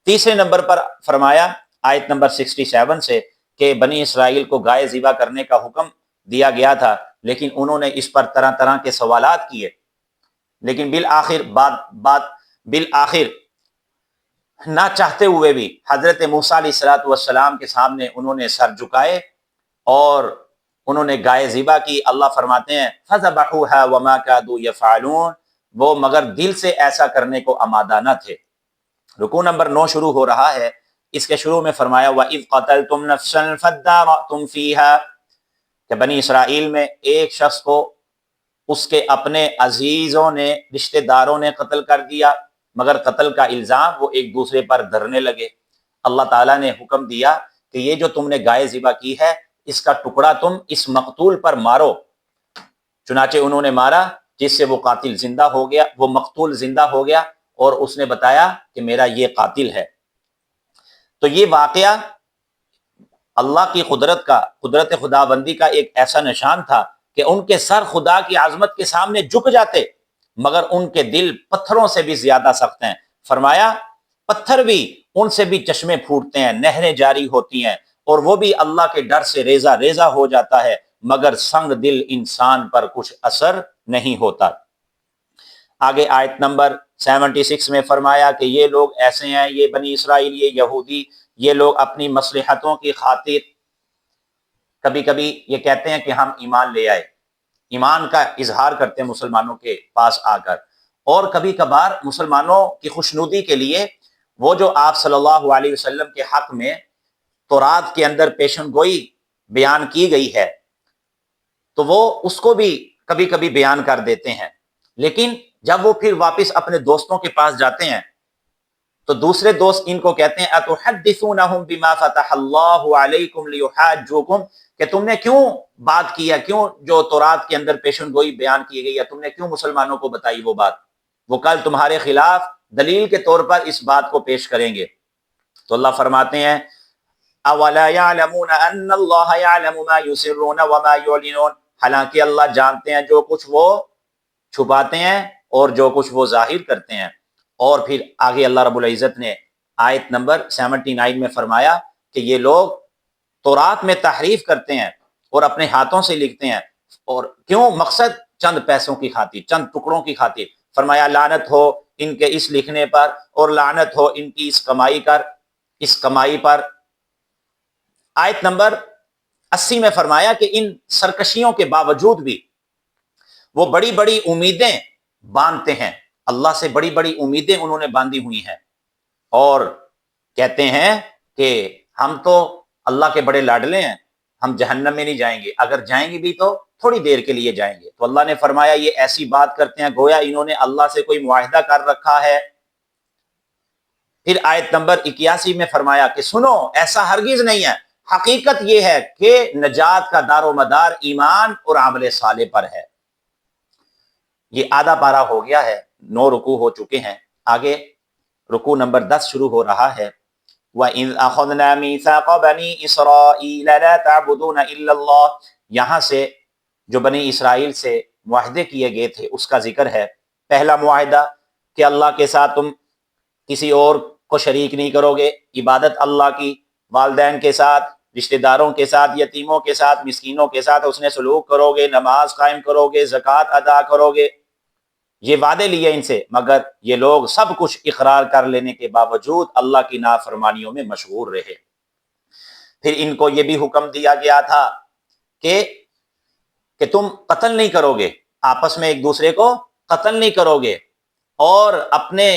تیسرے نمبر پر فرمایا آیت نمبر 67 سے کہ بنی اسرائیل کو گائے ذبح کرنے کا حکم دیا گیا تھا، لیکن انہوں نے اس پر طرح طرح کے سوالات کیے، لیکن بالآخر نہ چاہتے ہوئے بھی حضرت موسیٰ علیہ السلام کے سامنے انہوں نے سر جھکائے اور انہوں نے گائے ذبح کی۔ اللہ فرماتے ہیں فَذَبَحُوهَا وَمَا كَادُوا يَفْعَلُونَ، وہ مگر دل سے ایسا کرنے کو آمادہ نہ تھے۔ رکوع نمبر 9 شروع ہو رہا ہے، اس کے شروع میں فرمایا وَإِذْ قَتَلْتُمْ نَفْسًا فَادَّارَأْتُمْ فِيهَا، کہ بنی اسرائیل میں ایک شخص کو اس کے اپنے عزیزوں نے، رشتہ داروں نے قتل کر دیا، مگر قتل کا الزام وہ ایک دوسرے پر دھرنے لگے۔ اللہ تعالیٰ نے حکم دیا کہ یہ جو تم نے گائے ذبح کی ہے اس کا ٹکڑا تم اس مقتول پر مارو۔ چنانچہ انہوں نے مارا، جس سے وہ قاتل زندہ ہو گیا، وہ مقتول زندہ ہو گیا، اور اس نے بتایا کہ میرا یہ قاتل ہے۔ تو یہ واقعہ اللہ کی قدرت خداوندی کا ایک ایسا نشان تھا کہ ان کے سر خدا کی عظمت کے سامنے جھک جاتے، مگر ان کے دل پتھروں سے بھی زیادہ سخت ہیں۔ فرمایا پتھر بھی ان سے بھی چشمے پھوٹتے ہیں، نہریں جاری ہوتی ہیں، اور وہ بھی اللہ کے ڈر سے ریزہ ریزہ ہو جاتا ہے، مگر سنگ دل انسان پر کچھ اثر نہیں ہوتا۔ آگے آیت نمبر 76 میں فرمایا کہ یہ لوگ ایسے ہیں، یہ بنی اسرائیل، یہ یہودی، یہ لوگ اپنی مصلحتوں کی خاطر کبھی کبھی یہ کہتے ہیں کہ ہم ایمان لے آئے، ایمان کا اظہار کرتے ہیں مسلمانوں کے پاس آ کر، اور کبھی کبھار مسلمانوں کی خوشنودی کے لیے وہ جو آپ صلی اللہ علیہ وسلم کے حق میں تورات کے اندر پیشن گوئی بیان کی گئی ہے تو وہ اس کو بھی کبھی کبھی بیان کر دیتے ہیں، لیکن جب وہ پھر واپس اپنے دوستوں کے پاس جاتے ہیں تو دوسرے دوست ان کو کہتے ہیں اتحدثونہم بما فتح اللہ علیکم لیحاجوکم، کہ تم نے کیوں بات کیا، کیوں جو تورات کے اندر پیشن گوئی بیان کی گئی ہے تم نے کیوں مسلمانوں کو بتائی وہ بات، وہ کل تمہارے خلاف دلیل کے طور پر اس بات کو پیش کریں گے۔ تو اللہ فرماتے ہیں اولا یعلمون ان اللہ یعلم ما یسرون وما یعلنون، حالانکہ اللہ جانتے ہیں جو کچھ وہ چھپاتے ہیں اور جو کچھ وہ ظاہر کرتے ہیں۔ اور پھر آگے اللہ رب العزت نے آیت نمبر 79 میں فرمایا کہ یہ لوگ تورات میں تحریف کرتے ہیں اور اپنے ہاتھوں سے لکھتے ہیں، اور کیوں؟ مقصد چند پیسوں کی خاطر، چند ٹکڑوں کی خاطر۔ فرمایا لعنت ہو ان کے اس لکھنے پر اور لعنت ہو ان کی اس کمائی پر۔ آیت نمبر 80 میں فرمایا کہ ان سرکشیوں کے باوجود بھی وہ بڑی بڑی امیدیں باندھتے ہیں، اللہ سے بڑی بڑی امیدیں انہوں نے باندھی ہوئی ہیں، اور کہتے ہیں کہ ہم تو اللہ کے بڑے لاڈلے ہیں، ہم جہنم میں نہیں جائیں گے، اگر جائیں گے بھی تو تھوڑی دیر کے لیے جائیں گے۔ تو اللہ نے فرمایا یہ ایسی بات کرتے ہیں گویا انہوں نے اللہ سے کوئی معاہدہ کر رکھا ہے پھر آیت نمبر 81 میں فرمایا کہ سنو ایسا ہرگز نہیں ہے، حقیقت یہ ہے کہ نجات کا دار و مدار ایمان اور عمل صالح پر ہے۔ یہ آدھا پارہ ہو گیا ہے، 9 رکوع ہو چکے ہیں، آگے رکوع نمبر 10 شروع ہو رہا ہے۔ وَإِذْ أَخَذْنَا مِيثَاقَ بَنِي إِسْرَائِيلَ لَا تَعْبُدُونَ إِلَّا اللَّهَ، یہاں سے جو بنی اسرائیل سے معاہدے کیے گئے تھے اس کا ذکر ہے۔ پہلا معاہدہ کہ اللہ کے ساتھ تم کسی اور کو شریک نہیں کرو گے، عبادت اللہ کی، والدین کے ساتھ، رشتہ داروں کے ساتھ، یتیموں کے ساتھ، مسکینوں کے ساتھ حسن سلوک کرو گے، نماز قائم کرو گے، زکوٰۃ ادا کرو گے، یہ وعدے لیے ان سے، مگر یہ لوگ سب کچھ اقرار کر لینے کے باوجود اللہ کی نافرمانیوں میں مشغول رہے۔ پھر ان کو یہ بھی حکم دیا گیا تھا کہ تم قتل نہیں کرو گے، آپس میں ایک دوسرے کو قتل نہیں کرو گے، اور اپنے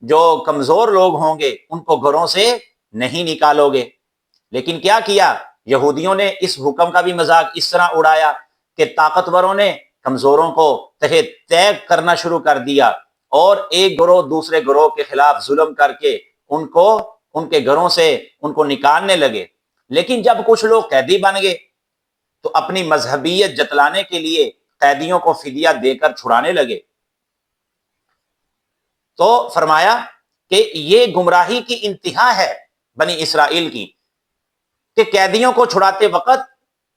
جو کمزور لوگ ہوں گے ان کو گھروں سے نہیں نکالو گے۔ لیکن کیا کیا؟ یہودیوں نے اس حکم کا بھی مذاق اس طرح اڑایا کہ طاقتوروں نے کمزوروں کو تیگ کرنا شروع کر دیا، اور ایک گروہ دوسرے گروہ کے خلاف ظلم کر کے ان کے گھروں سے ان کو نکالنے لگے۔ لیکن جب کچھ لوگ قیدی بن گئے تو اپنی مذہبیت جتلانے کے لیے قیدیوں کو فدیہ دے کر چھڑانے لگے۔ تو فرمایا کہ یہ گمراہی کی انتہا ہے بنی اسرائیل کی، کہ قیدیوں کو چھڑاتے وقت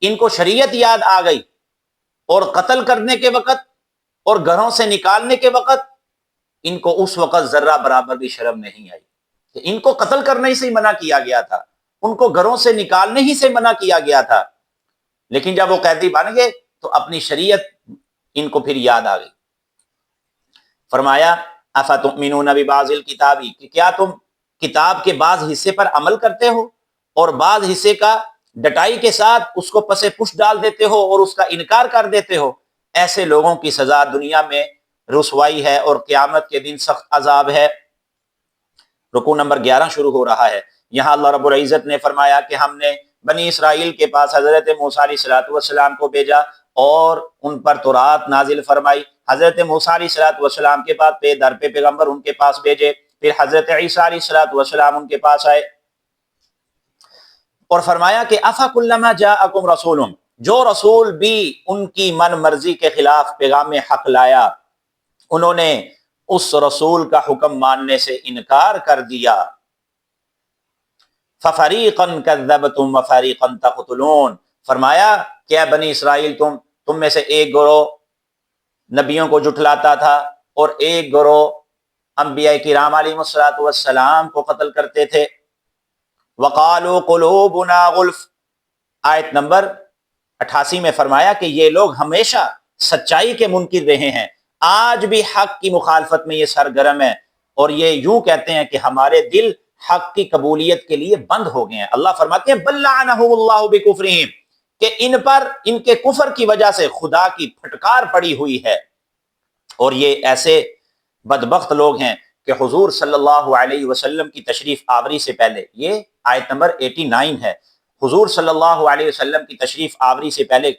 ان کو شریعت یاد آ گئی، اور قتل کرنے کے وقت اور گھروں سے نکالنے کے وقت ان کو اس وقت ذرہ برابر بھی شرم نہیں آئی کہ ان کو قتل کرنے سے ہی منع کیا گیا تھا، ان کو گھروں سے نکالنے ہی سے منع کیا گیا تھا، لیکن جب وہ قیدی بن گئے تو اپنی شریعت ان کو پھر یاد آ گئی۔ فرمایا افتؤمنون ببعض الکتاب، کہ کیا تم کتاب کے بعض حصے پر عمل کرتے ہو اور بعض حصے کا ڈٹائی کے ساتھ اس کو پس پش ڈال دیتے ہو اور اس کا انکار کر دیتے ہو؟ ایسے لوگوں کی سزا دنیا میں رسوائی ہے اور قیامت کے دن سخت عذاب ہے۔ رکوع نمبر 11 شروع ہو رہا ہے۔ یہاں اللہ رب العزت نے فرمایا کہ ہم نے بنی اسرائیل کے پاس حضرت موسیٰ علیہ السلام کو بھیجا اور ان پر تورات نازل فرمائی۔ حضرت موسیٰ علیہ السلام کے پاس پہ در پہ پیغمبر ان کے پاس بھیجے، پھر حضرت عیسیٰ علیہ السلام ان کے پاس آئے، اور فرمایا کہ افکلما جاءکم رسول، جو رسول بھی ان کی من مرضی کے خلاف پیغام حق لایا انہوں نے اس رسول کا حکم ماننے سے انکار کر دیا۔ ففریقا کذبتم وفریقا تقتلون، فرمایا کیا بنی اسرائیل تم میں سے ایک گروہ نبیوں کو جھٹلاتا تھا اور ایک گروہ انبیاء کرام علیہم السلام کو قتل کرتے تھے۔ وقالوا قلوبنا غلف، آیت نمبر 88 میں فرمایا کہ یہ لوگ ہمیشہ سچائی کے منکر رہے ہیں، آج بھی حق کی مخالفت میں یہ سرگرم ہے، اور یہ یوں کہتے ہیں کہ ہمارے دل حق کی قبولیت کے لیے بند ہو گئے ہیں۔ اللہ فرماتے ہیں بل لعنہم اللہ بکفرہم، کہ ان پر ان کے کفر کی وجہ سے خدا کی پھٹکار پڑی ہوئی ہے۔ اور یہ ایسے بدبخت لوگ ہیں کہ حضور صلی اللہ علیہ وسلم کی تشریف آوری سے پہلے، یہ آیت نمبر 89 ہے، حضور صلی اللہ علیہ وسلم کی تشریف آوری سے پہلے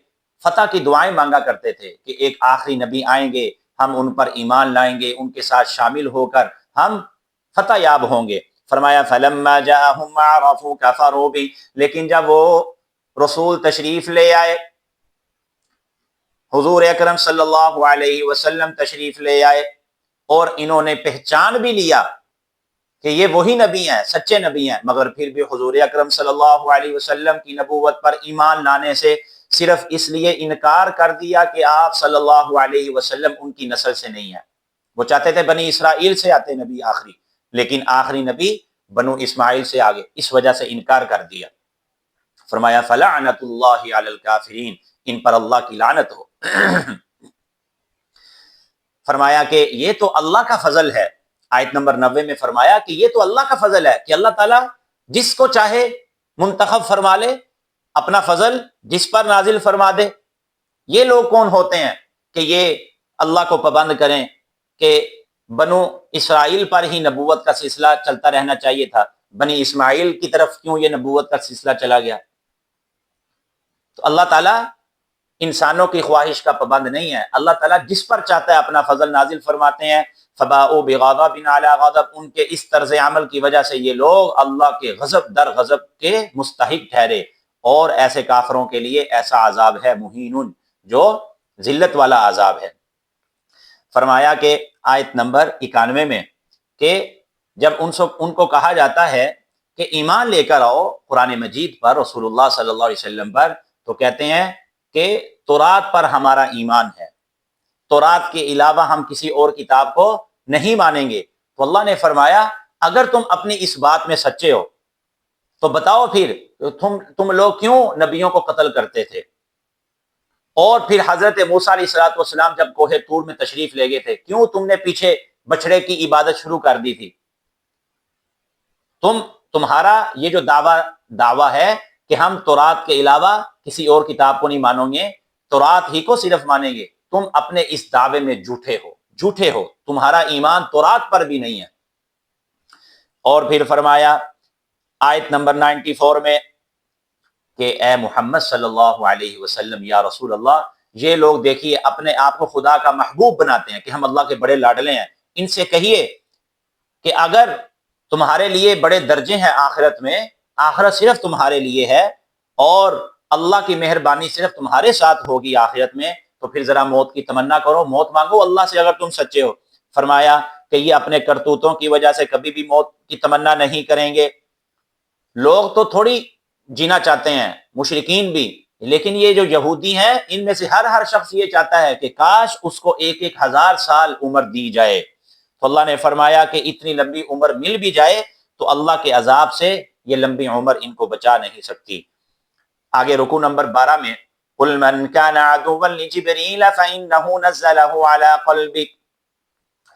فتح کی دعائیں مانگا کرتے تھے کہ ایک آخری نبی آئیں گے، ہم ان پر ایمان لائیں گے، ان کے ساتھ شامل ہو کر ہم فتح یاب ہوں گے۔ فرمایا فلما جاءهم ما عرفوا كفروا به، لیکن جب وہ رسول تشریف لے آئے، حضور اکرم صلی اللہ علیہ وسلم تشریف لے آئے، اور انہوں نے پہچان بھی لیا کہ یہ وہی نبی ہیں، سچے نبی ہیں، مگر پھر بھی حضور اکرم صلی اللہ علیہ وسلم کی نبوت پر ایمان لانے سے صرف اس لیے انکار کر دیا کہ آپ صلی اللہ علیہ وسلم ان کی نسل سے نہیں ہیں۔ وہ چاہتے تھے بنی اسرائیل سے آتے نبی آخری، لیکن آخری نبی بنو اسماعیل سے آگے، اس وجہ سے انکار کر دیا۔ فرمایا فلعنت اللہ علی الکافرین، ان پر اللہ کی لعنت ہو۔ فرمایا کہ یہ تو اللہ کا فضل ہے، آیت نمبر 90 میں فرمایا کہ یہ تو اللہ کا فضل ہے کہ اللہ تعالیٰ جس کو چاہے منتخب فرما لے، اپنا فضل جس پر نازل فرما دے۔ یہ لوگ کون ہوتے ہیں کہ یہ اللہ کو پابند کریں کہ بنو اسرائیل پر ہی نبوت کا سلسلہ چلتا رہنا چاہیے تھا، بنی اسماعیل کی طرف کیوں یہ نبوت کا سلسلہ چلا گیا؟ تو اللہ تعالیٰ انسانوں کی خواہش کا پابند نہیں ہے۔ اللہ تعالیٰ جس پر چاہتا ہے اپنا فضل نازل فرماتے ہیں۔ فباؤوا بغضب علی غضب، ان کے اس طرز عمل کی وجہ سے یہ لوگ اللہ کے غضب در غضب کے مستحق ٹھہرے، اور ایسے کافروں کے لیے ایسا عذاب ہے مہین، جو ذلت والا عذاب ہے۔ فرمایا کہ آیت نمبر 91 میں کہ جب ان کو کہا جاتا ہے کہ ایمان لے کر آؤ قرآن مجید پر، رسول اللہ صلی اللہ علیہ وسلم پر، تو کہتے ہیں کہ تورات پر ہمارا ایمان ہے، تورات کے علاوہ ہم کسی اور کتاب کو نہیں مانیں گے۔ تو اللہ نے فرمایا اگر تم اپنی اس بات میں سچے ہو تو بتاؤ پھر تم لوگ کیوں نبیوں کو قتل کرتے تھے، اور پھر حضرت موسیٰ علیہ الصلوۃ والسلام جب کوہ طور میں تشریف لے گئے تھے کیوں تم نے پیچھے بچڑے کی عبادت شروع کر دی تھی؟ تمہارا یہ جو دعویٰ ہے کہ ہم تورات کے علاوہ کسی اور کتاب کو نہیں مانیں گے، تورات ہی کو صرف مانیں گے، تم اپنے اس دعوے میں جھوٹے ہو، تمہارا ایمان تورات پر بھی نہیں ہے۔ اور پھر فرمایا آیت نمبر 94 میں کہ اے محمد صلی اللہ علیہ وسلم، یا رسول اللہ، یہ لوگ دیکھیے اپنے آپ کو خدا کا محبوب بناتے ہیں کہ ہم اللہ کے بڑے لاڈلے ہیں، ان سے کہیے کہ اگر تمہارے لیے بڑے درجے ہیں آخرت میں، آخرت صرف تمہارے لیے ہے، اور اللہ کی مہربانی صرف تمہارے ساتھ ہوگی آخرت میں، تو پھر ذرا موت کی تمنا کرو، موت مانگو اللہ سے اگر تم سچے ہو۔ فرمایا کہ یہ اپنے کرتوتوں کی وجہ سے کبھی بھی موت کی تمنا نہیں کریں گے۔ لوگ تو تھوڑی جینا چاہتے ہیں، مشرکین بھی، لیکن یہ جو یہودی ہیں ان میں سے ہر شخص یہ چاہتا ہے کہ کاش اس کو 1000 سال عمر دی جائے۔ تو اللہ نے فرمایا کہ اتنی لمبی عمر مل بھی جائے تو اللہ کے عذاب سے یہ لمبی عمر ان کو بچا نہیں سکتی۔ آگے رکوع نمبر 12 میں قُلْ مَنْ كَانَ عَدُوًّا لِجِبْرِيلَ فَإِنَّهُ نَزَّلَهُ عَلَى قَلْبِكَ،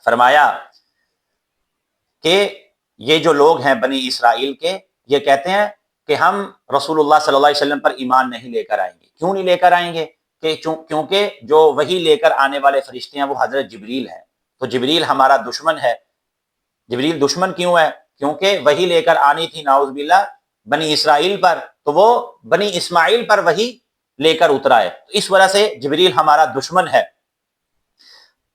فرمایا کہ یہ جو لوگ ہیں بنی اسرائیل کے، یہ کہتے ہیں کہ ہم رسول اللہ صلی اللہ علیہ وسلم پر ایمان نہیں لے کر آئیں گے۔ کیوں نہیں لے کر آئیں گے؟ کہ کیونکہ جو وحی لے کر آنے والے فرشتے ہیں وہ حضرت جبریل ہیں، تو جبریل ہمارا دشمن ہے۔ جبریل دشمن کیوں ہے؟ کیونکہ وحی لے کر آنی تھی نعوذ باللہ بنی اسرائیل پر، تو وہ بنی اسماعیل پر وحی لے کر اترا ہے، تو اس وجہ سے جبریل ہمارا دشمن ہے۔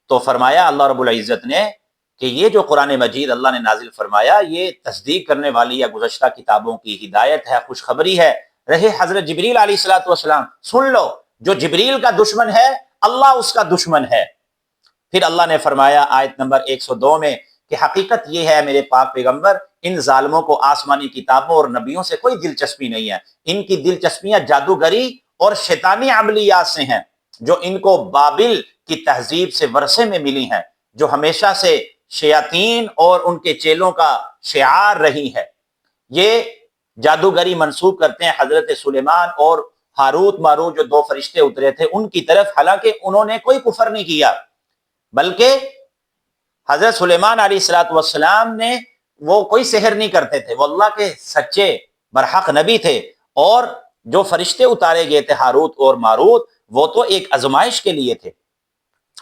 تو فرمایا اللہ رب العزت نے کہ یہ جو قرآن مجید اللہ نے نازل فرمایا یہ تصدیق کرنے والی یا گزشتہ کتابوں کی ہدایت ہے، خوشخبری ہے۔ رہے حضرت جبریل علیہ الصلوۃ والسلام، سن لو جو جبریل کا دشمن ہے اللہ اس کا دشمن ہے۔ پھر اللہ نے فرمایا آیت نمبر 102 میں کہ حقیقت یہ ہے میرے پاک پیغمبر، ان ظالموں کو آسمانی کتابوں اور نبیوں سے کوئی دلچسپی نہیں ہے، ان کی دلچسپیاں جادوگری اور شیطانی عملیات سے ہیں جو ان کو بابل کی تہذیب سے ورثے میں ملی ہیں، جو ہمیشہ سے شیاطین اور ان کے چیلوں کا شعار رہی ہے۔ یہ جادوگری منسوب کرتے ہیں حضرت سلیمان اور ہاروت ماروت جو 2 فرشتے اترے تھے ان کی طرف، حالانکہ انہوں نے کوئی کفر نہیں کیا، بلکہ حضرت سلیمان علیہ الصلوۃ والسلام نے وہ کوئی سحر نہیں کرتے تھے، وہ اللہ کے سچے برحق نبی تھے، اور جو فرشتے اتارے گئے تھے ہاروت اور ماروت وہ تو ایک آزمائش کے لیے تھے۔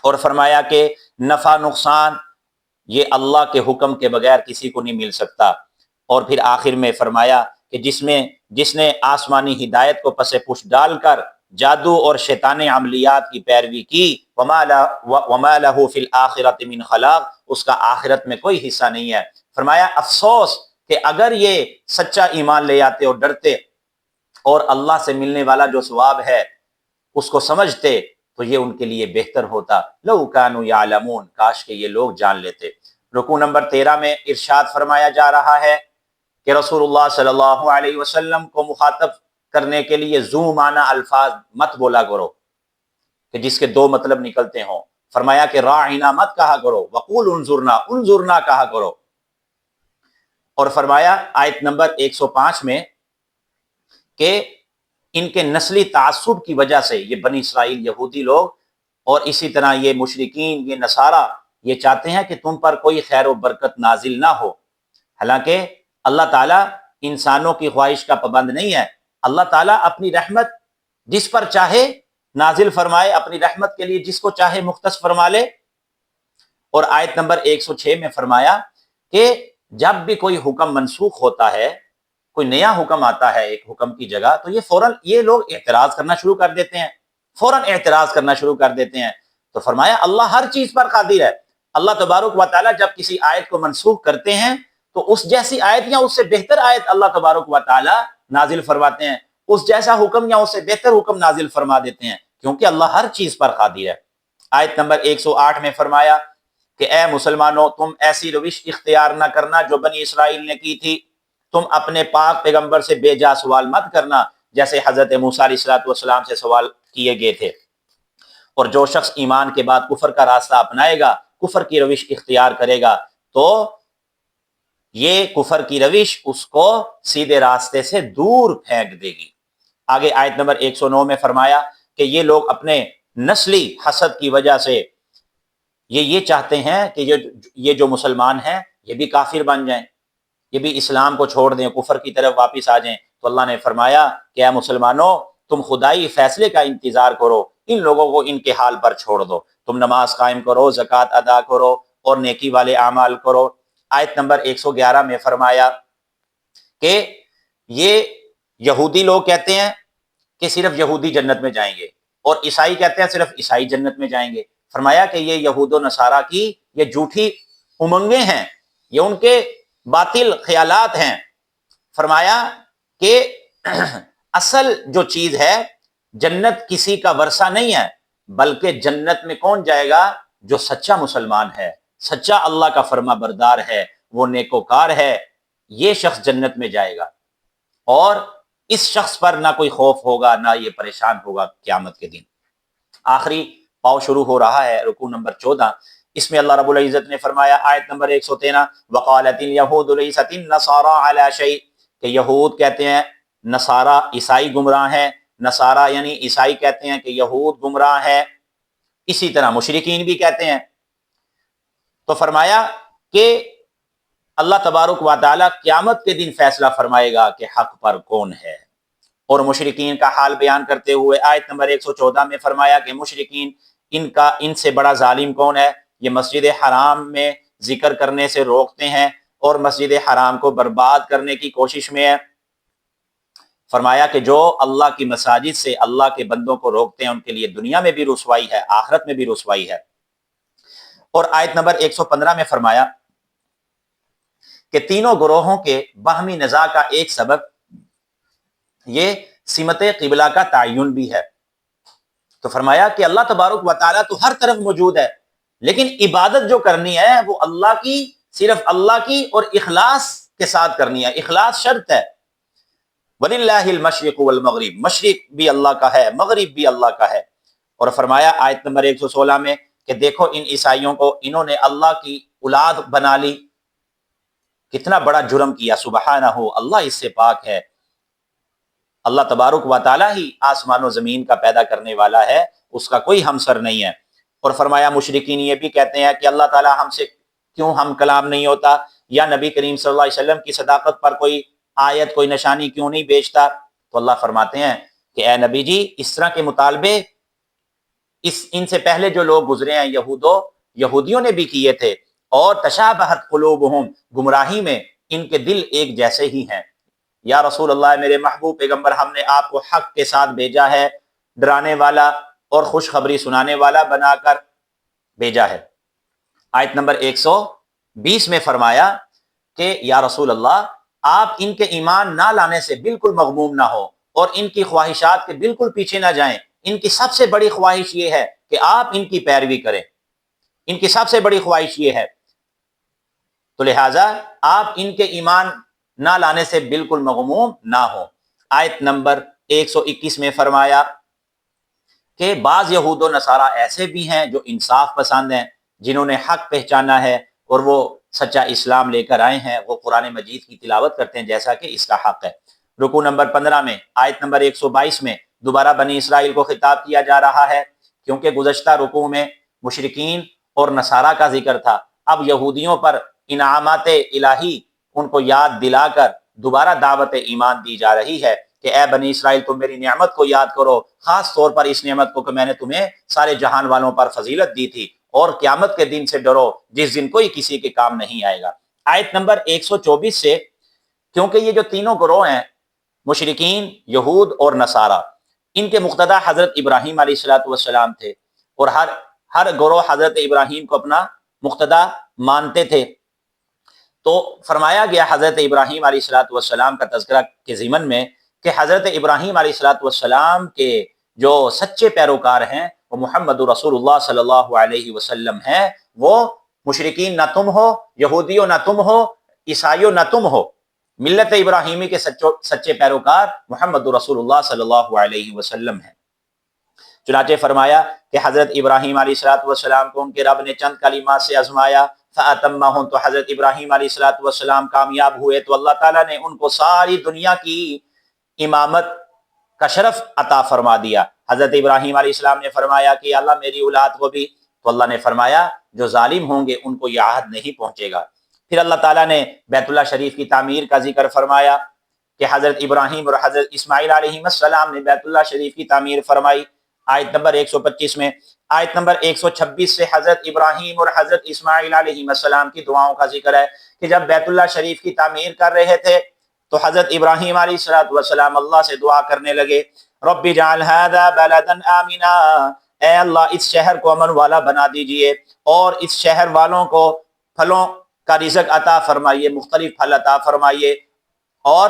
اور فرمایا کہ نفع نقصان یہ اللہ کے حکم کے بغیر کسی کو نہیں مل سکتا۔ اور پھر آخر میں فرمایا کہ جس نے آسمانی ہدایت کو پس پش ڈال کر جادو اور شیطانی عملیات کی پیروی کی، وما لہ فی الآخرۃ من خلاق، اس کا آخرت میں کوئی حصہ نہیں ہے۔ فرمایا افسوس کہ اگر یہ سچا ایمان لے آتے اور ڈرتے اور اللہ سے ملنے والا جو ثواب ہے اس کو سمجھتے تو یہ ان کے لیے بہتر ہوتا۔ لو کانوا یعلمون، کاش کہ یہ لوگ جان لیتے۔ رکوع نمبر 13 میں ارشاد فرمایا جا رہا ہے کہ رسول اللہ صلی اللہ علیہ وسلم کو مخاطب کرنے کے لیے ذو معنی الفاظ مت بولا کرو کہ جس کے 2 مطلب نکلتے ہوں۔ فرمایا کہ راعنا مت کہا کرو، وقول انظرنا کہا کرو۔ اور فرمایا آیت نمبر 105 میں کہ ان کے نسلی تعصب کی وجہ سے یہ بنی اسرائیل یہودی لوگ اور اسی طرح یہ مشرکین یہ نصارہ یہ چاہتے ہیں کہ تم پر کوئی خیر و برکت نازل نہ ہو، حالانکہ اللہ تعالیٰ انسانوں کی خواہش کا پابند نہیں ہے۔ اللہ تعالیٰ اپنی رحمت جس پر چاہے نازل فرمائے، اپنی رحمت کے لیے جس کو چاہے مختص فرما لے۔ اور آیت نمبر 106 میں فرمایا کہ جب بھی کوئی حکم منسوخ ہوتا ہے، کوئی نیا حکم آتا ہے ایک حکم کی جگہ، تو یہ فوراً یہ لوگ اعتراض کرنا شروع کر دیتے ہیں فوراً اعتراض کرنا شروع کر دیتے ہیں۔ تو فرمایا اللہ ہر چیز پر قادر ہے۔ اللہ تبارک و تعالیٰ جب کسی آیت کو منسوخ کرتے ہیں تو اس جیسی آیت یا اس سے بہتر آیت اللہ تبارک و تعالیٰ نازل فرماتے ہیں، اس جیسا حکم یا اس سے بہتر حکم نازل فرما دیتے ہیں، کیونکہ اللہ ہر چیز پر قادر ہے۔ آیت نمبر 108 میں فرمایا کہ اے مسلمانوں، تم ایسی روش اختیار نہ کرنا جو بنی اسرائیل نے کی تھی، تم اپنے پاک پیغمبر سے بے جا سوال مت کرنا جیسے حضرت موسیٰ علیہ السلام سے سوال کیے گئے تھے، اور جو شخص ایمان کے بعد کفر کا راستہ اپنائے گا، کفر کی روش اختیار کرے گا، تو یہ کفر کی روش اس کو سیدھے راستے سے دور پھینک دے گی۔ آگے آیت نمبر 109 میں فرمایا کہ یہ لوگ اپنے نسلی حسد کی وجہ سے یہ چاہتے ہیں کہ یہ جو مسلمان ہیں یہ بھی کافر بن جائیں، یہ بھی اسلام کو چھوڑ دیں، کفر کی طرف واپس آ جائیں۔ تو اللہ نے فرمایا کہ اے مسلمانوں، تم خدائی فیصلے کا انتظار کرو، ان لوگوں کو ان کے حال پر چھوڑ دو، تم نماز قائم کرو، زکوٰۃ ادا کرو اور نیکی والے اعمال کرو۔ آیت نمبر 111 میں فرمایا کہ یہ یہودی لوگ کہتے ہیں کہ صرف یہودی جنت میں جائیں گے، اور عیسائی کہتے ہیں صرف عیسائی جنت میں جائیں گے۔ فرمایا کہ یہ یہود و نصارہ کی یہ جھوٹی امنگیں ہیں، یہ ان کے باطل خیالات ہیں۔ فرمایا کہ اصل جو چیز ہے، جنت کسی کا ورثہ نہیں ہے، بلکہ جنت میں کون جائے گا؟ جو سچا مسلمان ہے، سچا اللہ کا فرما بردار ہے، وہ نیکوکار ہے، یہ شخص جنت میں جائے گا، اور اس شخص پر نہ کوئی خوف ہوگا، نہ یہ پریشان ہوگا قیامت کے دن۔ آخری پاؤ شروع ہو رہا ہے، رکوع نمبر 14، اس میں اللہ رب العزت نے فرمایا، آیت نمبر 113، وقالت الیہود لیست النصارى علی شیء، کہ یہود کہتے ہیں نصارہ عیسائی گمراہ ہیں، نصارہ یعنی عیسائی کہتے ہیں کہ یہود گمراہ ہیں، اسی طرح مشرکین بھی کہتے ہیں۔ تو فرمایا کہ اللہ تبارک و تعالیٰ قیامت کے دن فیصلہ فرمائے گا کہ حق پر کون ہے، اور مشرکین کا حال بیان کرتے ہوئے آیت نمبر 114 میں فرمایا کہ مشرکین ان سے بڑا ظالم کون ہے؟ یہ مسجد حرام میں ذکر کرنے سے روکتے ہیں اور مسجد حرام کو برباد کرنے کی کوشش میں ہے۔ فرمایا کہ جو اللہ کی مساجد سے اللہ کے بندوں کو روکتے ہیں ان کے لیے دنیا میں بھی رسوائی ہے، آخرت میں بھی رسوائی ہے۔ اور آیت نمبر 115 میں فرمایا کہ تینوں گروہوں کے باہمی نزاع کا ایک سبب یہ سمت قبلہ کا تعین بھی ہے۔ تو فرمایا کہ اللہ تبارک و تعالیٰ تو ہر طرف موجود ہے، لیکن عبادت جو کرنی ہے وہ اللہ کی، صرف اللہ کی اور اخلاص کے ساتھ کرنی ہے، اخلاص شرط ہے۔ وَلِلَّهِ الْمَشْرِقُ وَالْمَغْرِبُ، مشرق بھی اللہ کا ہے، مغرب بھی اللہ کا ہے۔ اور فرمایا آیت نمبر 116 میں کہ دیکھو ان عیسائیوں کو، انہوں نے اللہ کی اولاد بنا لی، کتنا بڑا جرم کیا، سبحانہ، اللہ اس سے پاک ہے۔ اللہ تبارک و تعالیٰ ہی آسمان و زمین کا پیدا کرنے والا ہے، اس کا کوئی ہمسر نہیں ہے۔ اور فرمایا مشرکین یہ بھی کہتے ہیں کہ اللہ تعالیٰ ہم سے کیوں ہم کلام نہیں ہوتا، یا نبی کریم صلی اللہ علیہ وسلم کی صداقت پر کوئی آیت، کوئی نشانی کیوں نہیں بیچتا؟ تو اللہ فرماتے ہیں کہ اے نبی جی، اس طرح کے مطالبے ان سے پہلے جو لوگ گزرے ہیں یہودیوں نے بھی کیے تھے، اور تشابہت قلوبہم، گمراہی میں ان کے دل ایک جیسے ہی ہیں۔ یا رسول اللہ، میرے محبوب پیغمبر، ہم نے آپ کو حق کے ساتھ بھیجا ہے، ڈرانے والا اور خوشخبری سنانے والا بنا کر بھیجا ہے۔ آیت نمبر 120 میں فرمایا کہ یا رسول اللہ، آپ ان کے ایمان نہ لانے سے بالکل مغموم نہ ہو اور ان کی خواہشات کے بالکل پیچھے نہ جائیں۔ ان کی سب سے بڑی خواہش یہ ہے کہ آپ ان کی پیروی کریں، ان کی سب سے بڑی خواہش یہ ہے، تو لہٰذا آپ ان کے ایمان نہ لانے سے بالکل مغموم نہ ہو۔ آیت نمبر 121 میں فرمایا کہ بعض یہود و نصارہ ایسے بھی ہیں جو انصاف پسند ہیں، جنہوں نے حق پہچانا ہے اور وہ سچا اسلام لے کر آئے ہیں، وہ قرآن مجید کی تلاوت کرتے ہیں جیسا کہ اس کا حق ہے۔ رکوع نمبر 15 میں آیت نمبر 122 میں دوبارہ بنی اسرائیل کو خطاب کیا جا رہا ہے، کیونکہ گزشتہ رکوع میں مشرکین اور نصارہ کا ذکر تھا، اب یہودیوں پر انعامات الہی ان کو یاد دلا کر دوبارہ دعوت ایمان دی جا رہی ہے کہ اے بنی اسرائیل، تم میری نعمت کو یاد کرو، خاص طور پر اس نعمت کو کہ میں نے تمہیں سارے جہان والوں پر فضیلت دی تھی، اور قیامت کے دن سے ڈرو جس دن کوئی کسی کے کام نہیں آئے گا۔ آیت نمبر 124 سے، کیونکہ یہ جو تینوں گروہ ہیں، مشرکین، یہود اور نصارہ، ان کے مقتدا حضرت ابراہیم علیہ الصلوۃ والسلام تھے، اور ہر گروہ حضرت ابراہیم کو اپنا مقتدا مانتے تھے۔ تو فرمایا گیا حضرت ابراہیم علیہ الصلوۃ والسلام کا تذکرہ کے ضمن میں کہ حضرت ابراہیم علیہ الصلوۃ والسلام کے جو سچے پیروکار ہیں وہ محمد رسول اللہ صلی اللہ علیہ وسلم ہیں۔ وہ مشرکین نہ تم ہو، یہودیوں نہ تم ہو، عیسائیوں نہ تم ہو، ملت ابراہیمی کے سچے پیروکار محمد رسول اللہ صلی اللہ علیہ وسلم ہیں۔ چنانچہ فرمایا کہ حضرت ابراہیم علیہ الصلوۃ والسلام کو ان کے رب نے چند کلمات سے آزمایا، فَأَتَمَّهُمْ، تو حضرت ابراہیم علیہ الصلوۃ والسلام کامیاب ہوئے تو اللہ تعالیٰ نے ان کو ساری دنیا کی امامت کا شرف عطا فرما دیا۔ حضرت ابراہیم علیہ السلام نے فرمایا کہ اللہ میری اولاد کو بھی، تو اللہ نے فرمایا جو ظالم ہوں گے ان کو یہ عہد نہیں پہنچے گا۔ پھر اللہ تعالیٰ نے بیت اللہ شریف کی تعمیر کا ذکر فرمایا کہ حضرت ابراہیم اور حضرت اسماعیل علیہ السلام نے بیت اللہ شریف کی تعمیر فرمائی۔ آیت نمبر 125 میں، آیت نمبر 126 سے حضرت ابراہیم اور حضرت اسماعیل علیہ السلام کی دعاؤں کا ذکر ہے کہ جب بیت اللہ شریف کی تعمیر کر رہے تھے تو حضرت ابراہیم علیہ السلام اللہ سے دعا کرنے لگے، رب اجعل هذا بلدا آمنا، اے اللہ اس شہر کو امن والا بنا دیجئے اور اس شہر والوں کو پھلوں کا رزق عطا فرمائیے، مختلف پھل عطا فرمائیے، اور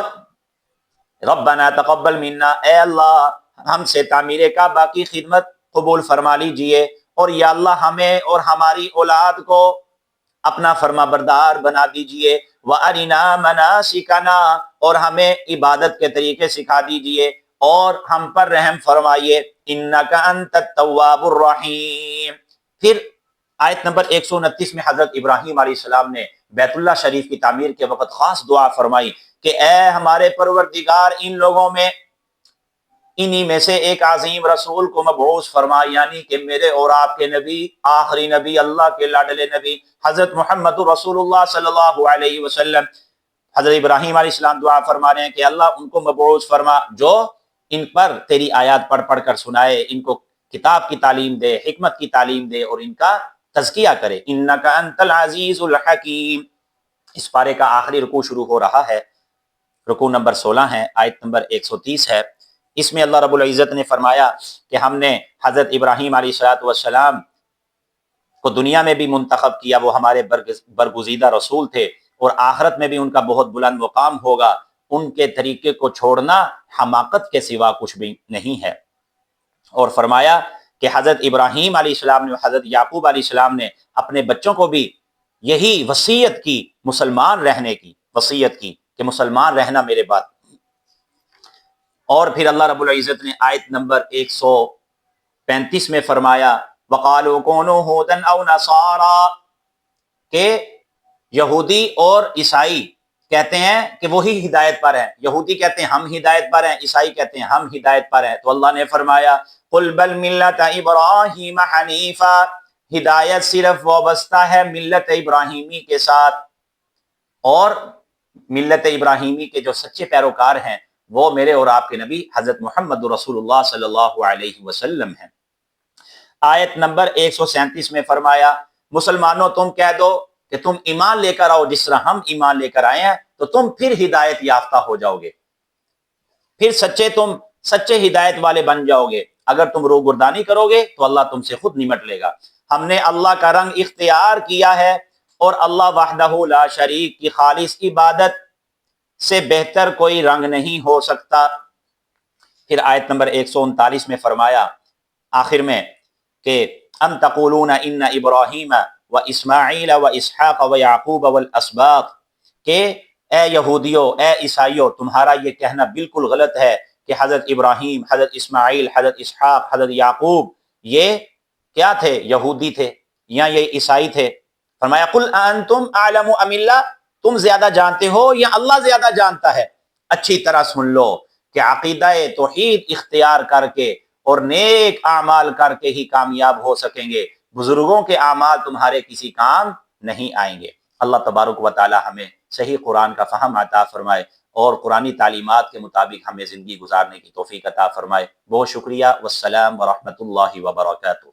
ربنا تقبل منا، اے اللہ ہم سے تعمیر کعبہ کی خدمت قبول فرما لیجئے، اور یا اللہ ہمیں اور ہماری اولاد کو اپنا فرما بردار بنا دیجئے، وَأَرِنَا مَنَاسِكَنَا، اور ہمیں عبادت کے طریقے سکھا دیجئے اور ہم پر رحم فرمائیے، إِنَّكَ أَنْتَ التَّوَّابُ الرَّحِيمُ۔ پھر آیت نمبر 129 میں حضرت ابراہیم علیہ السلام نے بیت اللہ شریف کی تعمیر کے وقت خاص دعا فرمائی کہ اے ہمارے پروردگار ان لوگوں میں انہی میں سے ایک عظیم رسول کو مبعوث فرما، یعنی کہ میرے اور آپ کے نبی، آخری نبی، اللہ کے لاڈلے نبی حضرت محمد رسول اللہ صلی اللہ علیہ وسلم۔ حضرت ابراہیم علیہ السلام دعا فرما رہے ہیں کہ اللہ ان کو مبعوث فرما جو ان پر تیری آیات پڑھ پڑھ کر سنائے، ان کو کتاب کی تعلیم دے، حکمت کی تعلیم دے اور ان کا تزکیہ کرے۔ انک انت العزیز الحکیم۔ اس پارے کا آخری رکوع شروع ہو رہا ہے، رکوع نمبر 16 ہے، آیت نمبر 130 ہے۔ اس میں اللہ رب العزت نے فرمایا کہ ہم نے حضرت ابراہیم علیہ السلام کو دنیا میں بھی منتخب کیا، وہ ہمارے برگزیدہ رسول تھے، اور آخرت میں بھی ان کا بہت بلند مقام ہوگا۔ ان کے طریقے کو چھوڑنا حماقت کے سوا کچھ بھی نہیں ہے۔ اور فرمایا کہ حضرت ابراہیم علیہ السلام نے، حضرت یعقوب علیہ السلام نے اپنے بچوں کو بھی یہی وصیت کی، مسلمان رہنے کی وصیت کی کہ مسلمان رہنا میرے بعد۔ اور پھر اللہ رب العزت نے آیت نمبر 135 میں فرمایا وَقَالُوا كُونُوا هُودًا أَوْ نَصَارَىٰ، کہ یہودی اور عیسائی کہتے ہیں کہ وہی ہدایت پر ہیں، یہودی کہتے ہیں ہم ہدایت پر ہیں، عیسائی کہتے ہیں ہم ہدایت پر ہیں۔ تو اللہ نے فرمایا قُلْ بَلْ مِلَّةَ إِبْرَاهِيمَ حَنِيفًا، ہدایت صرف وابستہ ہے ملت ابراہیمی کے ساتھ، اور ملت ابراہیمی کے جو سچے پیروکار ہیں وہ میرے اور آپ کے نبی حضرت محمد رسول اللہ صلی اللہ علیہ وسلم ہیں۔ آیت نمبر 137 میں فرمایا مسلمانوں تم کہہ دو کہ تم ایمان لے کر آؤ جس طرح ہم ایمان لے کر آئے ہیں، تو تم پھر ہدایت یافتہ ہو جاؤ گے، پھر تم سچے ہدایت والے بن جاؤ گے۔ اگر تم روگردانی کرو گے تو اللہ تم سے خود نمٹ لے گا۔ ہم نے اللہ کا رنگ اختیار کیا ہے، اور اللہ وحدہ لا شریک کی خالص عبادت سے بہتر کوئی رنگ نہیں ہو سکتا۔ پھر آیت نمبر 139 میں فرمایا آخر میں کہ ام تقولون ان ابراہیم و اسماعیل و اسحاق و یعقوب والاسباط، کہ اے یہودیوں، اے عیسائیوں، تمہارا یہ کہنا بالکل غلط ہے کہ حضرت ابراہیم، حضرت اسماعیل، حضرت اسحاق، حضرت یعقوب یہ کیا تھے؟ یہودی تھے یا یہ عیسائی تھے۔ فرمایا قل انتم اعلم ام اللہ، تم زیادہ جانتے ہو یا اللہ زیادہ جانتا ہے؟ اچھی طرح سن لو کہ عقیدہ توحید اختیار کر کے اور نیک اعمال کر کے ہی کامیاب ہو سکیں گے، بزرگوں کے اعمال تمہارے کسی کام نہیں آئیں گے۔ اللہ تبارک و تعالی ہمیں صحیح قرآن کا فہم عطا فرمائے اور قرآنی تعلیمات کے مطابق ہمیں زندگی گزارنے کی توفیق عطا فرمائے۔ بہت شکریہ، والسلام ورحمۃ اللہ وبرکاتہ۔